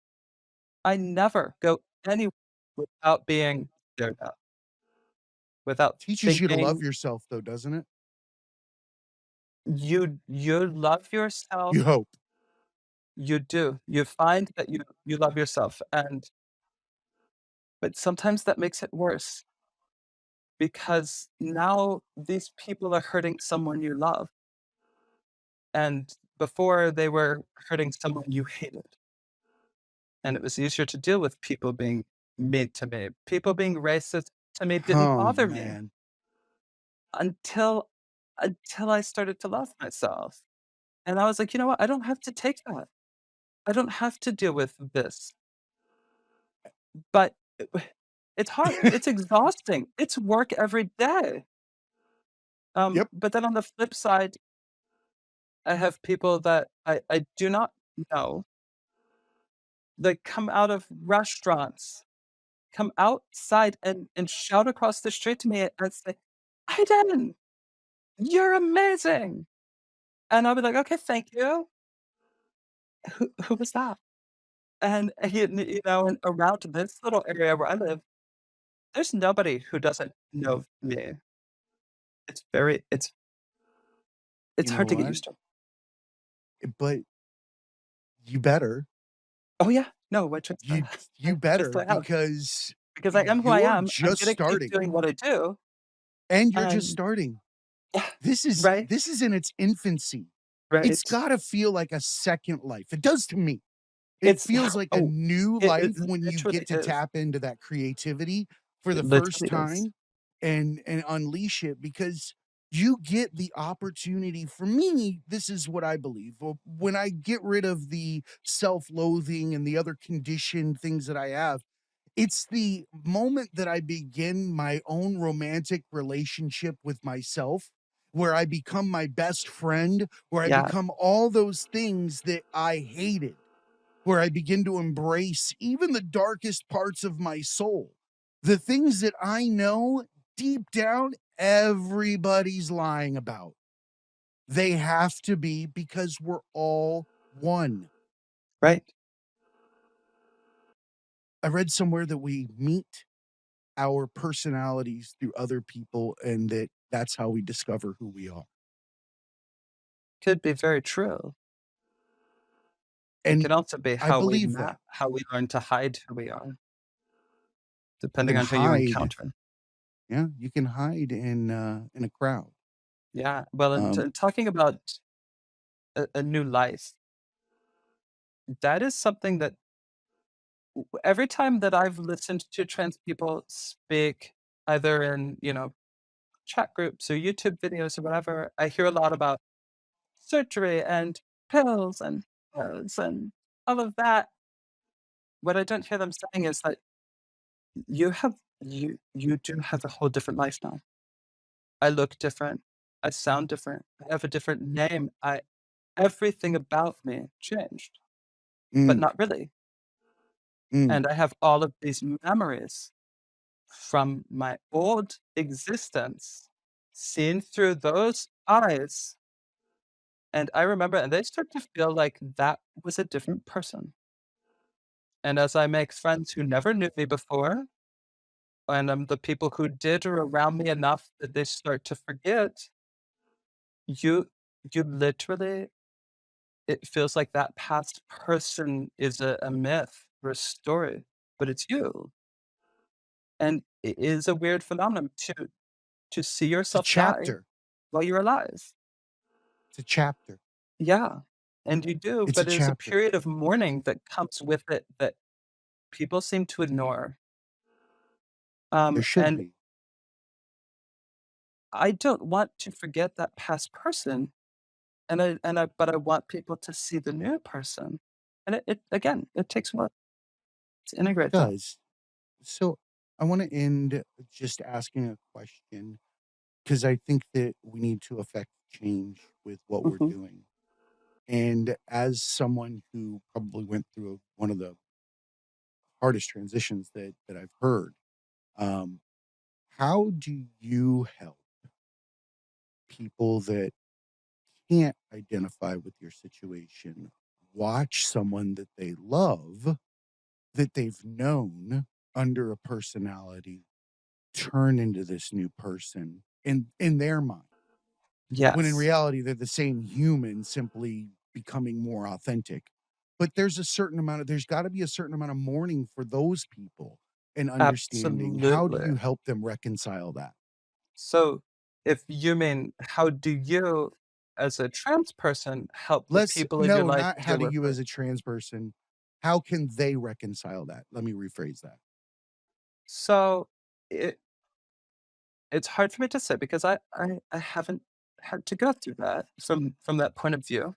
I never go anywhere without being stared at, without Teaches you to love thinking yourself though, doesn't it? you love You yourself, hope. you do. You find that you love yourself, but sometimes that makes it worse because now these people are hurting someone you love, and before they were hurting someone you hated, and it was easier to deal with people being mean to me. People being racist to me didn't Oh, bother me man. until I started to love myself, and I was like, "You know what? I don't have to take that. I don't have to deal with this." But it's hard. It's exhausting. It's work every day. Yep. But then on the flip side, I have people that I do not know that come out of restaurants, come outside and shout across the street to me and say, "Iden, you're amazing." And I'll be like, "Okay, thank you. Who was that?" And and around this little area where I live, there's nobody who doesn't know me. It's very You it's know hard to get what? used to. But you better. Oh, yeah. No, You I you just better I have, because because I am who I you're am. I'm just gonna keep starting, doing what I do, and you're just and starting. yeah, This is right, this is in its infancy. It's right. gotta feel like a second life. It does to me. It It's feels like a oh, new it life when you literally get to is. tap into that creativity for the It first literally is. time and unleash it because you get the opportunity. For me, this is what I believe. When I get rid of the self-loathing and the other conditioned things that I have, it's the moment that I begin my own romantic relationship with myself, where I become my best friend, where I Yeah, become all those things that I hated, where I begin to embrace even the darkest parts of my soul. The things that I know deep down everybody's lying about. They have to be because we're all one. right. I read somewhere that we meet our personalities through other people and that's how we discover who we are. Could be very true. It And can also be I how we believe map, that. how we learn to hide who we are, You depending can on who you hide. encounter. Yeah, you can hide in a crowd. Yeah, well, and Um, talking about a new life, that is something that every time that I've listened to trans people speak, either in, chat groups or YouTube videos or whatever, I hear a lot about surgery and pills and all of that. What I don't hear them saying is that you do have a whole different life now. I look different. I sound different. I have a different name. I Everything about me changed, but mm, not really. mm, And I have all of these memories from my old existence seen through those eyes. And I remember, and they start to feel like that was a different person. And as I make friends who never knew me before, and the people who did are around me enough that they start to forget, you you literally, it feels like that past person is a myth or a story, but it's you. And it is a weird phenomenon to see it's a yourself die chapter. while you're alive. It's a chapter. Yeah, and you do, It's a but there's a chapter. period of mourning that comes with it that people seem to ignore. There should And be. I don't want to forget that past person, but I want people to see the new person. And it again, it takes work to It integrate that. does. So I want to end just asking a question because I think that we need to affect change with what we're Mhm. doing. And as someone who probably went through one of the hardest transitions that I've heard, um, how do you help people that can't identify with your situation watch someone that they love, that they've known under a personality, turn into this new person in their mind, when in Yes, reality they're the same human simply becoming more authentic. But there's got to be a certain amount of mourning for those people and understanding. How do absolutely. you help them reconcile that? So, if you mean how do you, as a trans person, help the Let's people in your no, life not how deal do with you it? as a trans person, how can they reconcile that? Let me rephrase that. So, it it's hard for me to say because I haven't had to go through that from that point of view,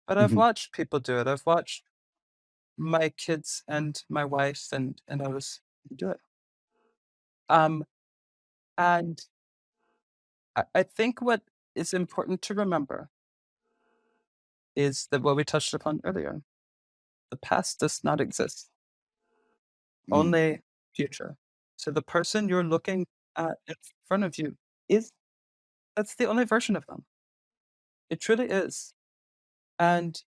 but I've Mhm, watched people do it. I've watched my kids and my wife and others do it. Um, and I think what is important to remember is that what we touched upon earlier, the past does not exist, mm, only future. So the person you're looking at in front of you is that's the only version of them. It truly is. And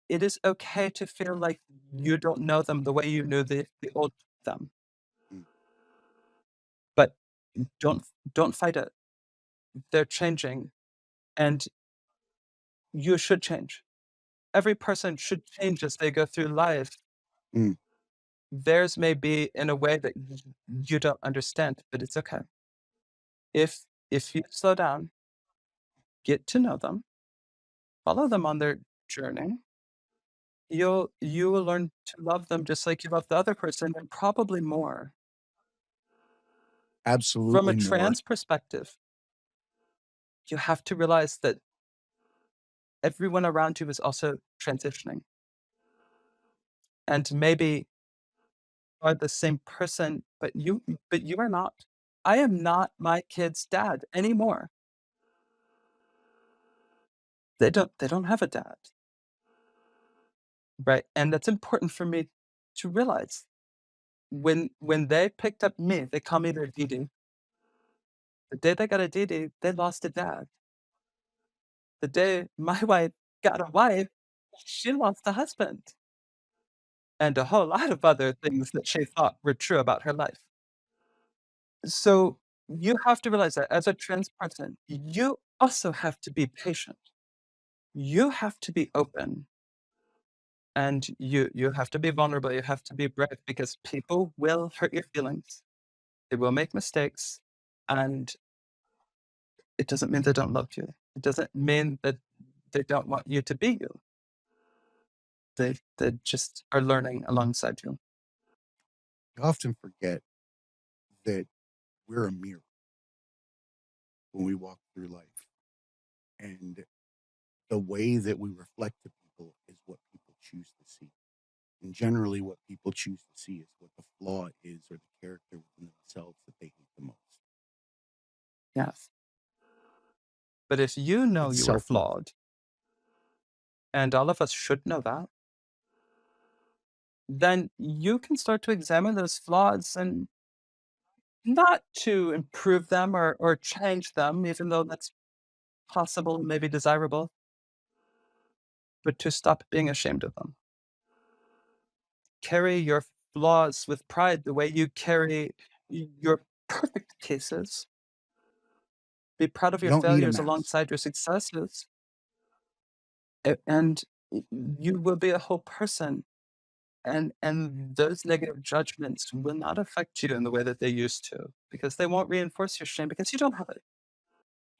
it is okay to feel like you don't know them the way you knew the old them. mm. But don't don't fight it. They're changing and you should change. Every person should change as they go through life. Mm, Theirs may be in a way that you don't understand, but it's okay. If you slow down, get to know them, follow them on their journey, you will learn to love them just like you love the other person and probably more. From a absolutely more. trans perspective, you have to realize that everyone around you is also transitioning and maybe are the same person, but you are not. I am not my kid's dad anymore. They don't have a dad, right? And that's important for me to realize. When they picked up me, they call me their Didi. The day they got a Didi, they lost a dad. The day my wife got a wife, she lost a husband, and a whole lot of other things that she thought were true about her life. So you have to realize that as a trans person, you also have to be patient. You have to be open and you have to be vulnerable. You have to be brave because people will hurt your feelings. They will make mistakes. And it doesn't mean they don't love you. It doesn't mean that they don't want you to be you. They just are learning alongside you. You often forget that we're a mirror when we walk through life, and the way that we reflect to people is what people choose to see. And generally, what people choose to see is what the flaw is or the character within themselves that they hate the most. Yes. But if you know It's you are self love. flawed, and all of us should know that, then you can start to examine those flaws and not to improve them or change them, even though that's possible, maybe desirable, but to stop being ashamed of them. Carry your flaws with pride the way you carry your perfect cases. Be proud of You your don't need a failures mask. alongside your successes, and you will be a whole person. And those negative judgments will not affect you in the way that they used to because they won't reinforce your shame because you don't have it.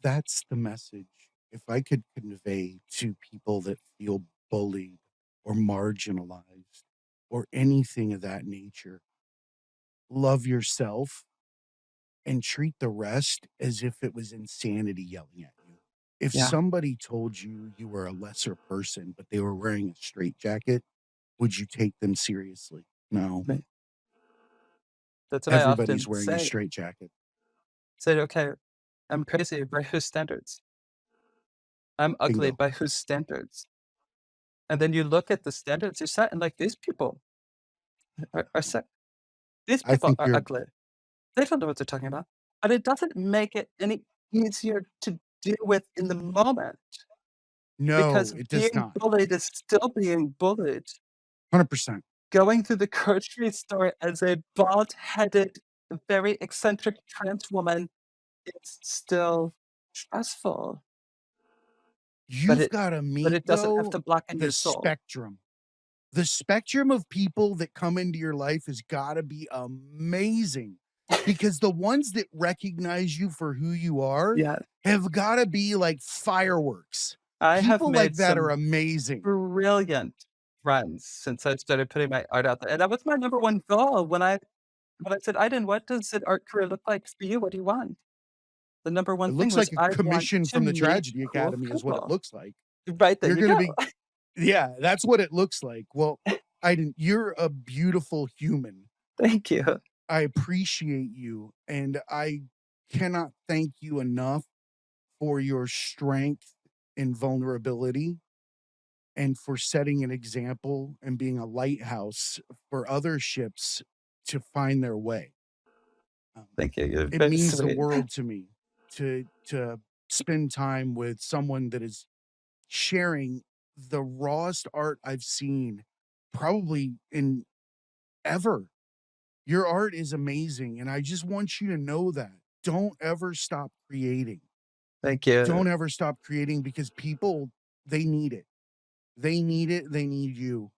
That's the message. If I could convey to people that feel bullied or marginalized or anything of that nature, love yourself and treat the rest as if it was insanity yelling at you. If Yeah, somebody told you you were a lesser person, but they were wearing a straitjacket, would you take them seriously? No. right. That's what I Everybody's often wearing a say. straitjacket. Say, okay, I'm crazy by whose standards? I'm ugly Bingo. by whose standards? And then you look at the standards you set and like these people are sick. These I people think are you're ugly. They don't know what they're talking about. But it doesn't make it any. easier to deal with in the moment No, because it does being not. bullied is still being bullied. 100%. Going through the grocery store as a bald-headed, very eccentric trans woman is still stressful, but You've it gotta but meet, it doesn't have though, to blacken your the soul. spectrum. The spectrum of people that come into your life has gotta be amazing, because the ones that recognize you for who you are Yeah, have gotta be like fireworks. I have People like made that are some amazing. brilliant friends since I started putting my art out there, and that was my number one goal when I said, "Iden, what does an art career look like for you? What do you want?" The number one It thing looks was like a I want commission to from the meet Tragedy cool Academy is what it people. looks like. Right, there You're you gonna go. be Yeah, that's what it looks like. Well, Aiden, you're a beautiful human. Thank you. I appreciate you, and I cannot thank you enough for your strength and vulnerability, and for setting an example and being a lighthouse for other ships to find their way. Um, Thank you. You're it very means the sweet. world to me to spend time with someone that is sharing the rawest art I've seen probably in ever. Your art is amazing, and I just want you to know that. Don't ever stop creating. Thank you. Don't ever stop creating, because people, they need it. They need it, they need you.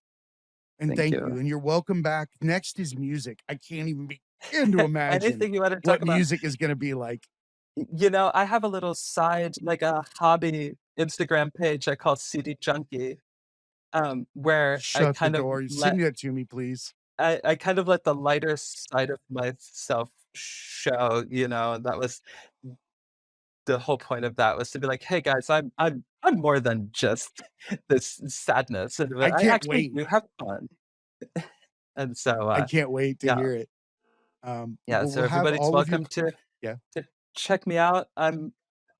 And Thank thank you. you, and you're welcome back. Next is music. I can't even begin to imagine Anything you wanna talk what about? music is gonna be like. You know, I have a little side, like a hobby Instagram page I call CD Junkie, where Shut the door. Send that to me, please. I kind of let the lighter side of myself show, you know, that was the whole point of that was to be like, "Hey guys, I'm more than just this sadness, and I I can't actually wait. do have fun." And so, I can't wait to yeah, hear it. yeah, Well, so we'll have everybody's all of your welcome to yeah. check me out. I'm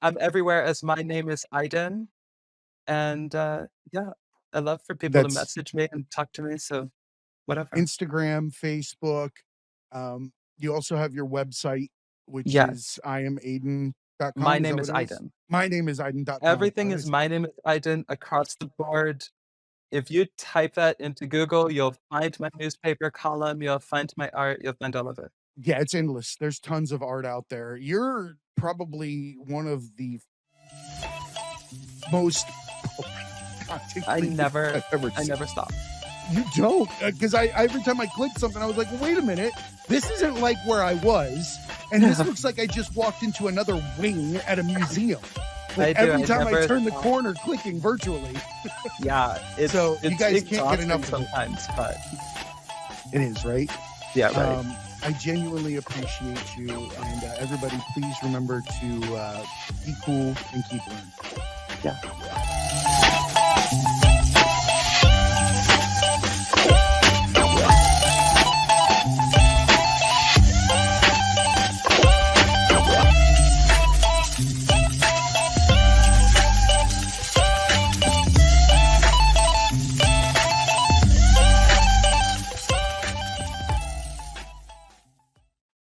everywhere as my name is Iden, and, yeah, I love for people to That's message me and talk to me, so whatever. Instagram, Facebook. You also have your website, which Yeah, is my IamAiden.com. Is that name what is it is? Iden. My name is Iden.com. Everything is my name is Iden across the board. If you type that into Google, you'll find my newspaper column, you'll find my art, you'll find all of it. Yeah, it's endless. There's tons of art out there. You're probably one of the most prolific I creators never I've ever I seen. never stop. You don't, because I every time I clicked something, I was like, well, wait a minute, this isn't like where I was, and this looks like I just walked into another wing at a museum. Like I do, every I time I never turn the stop. corner, clicking virtually. Yeah, So you it's guys can't get enough exhausting of it. sometimes, but It is, right? yeah, right. I genuinely appreciate you, and everybody, please remember to be cool and keep learning. Yeah.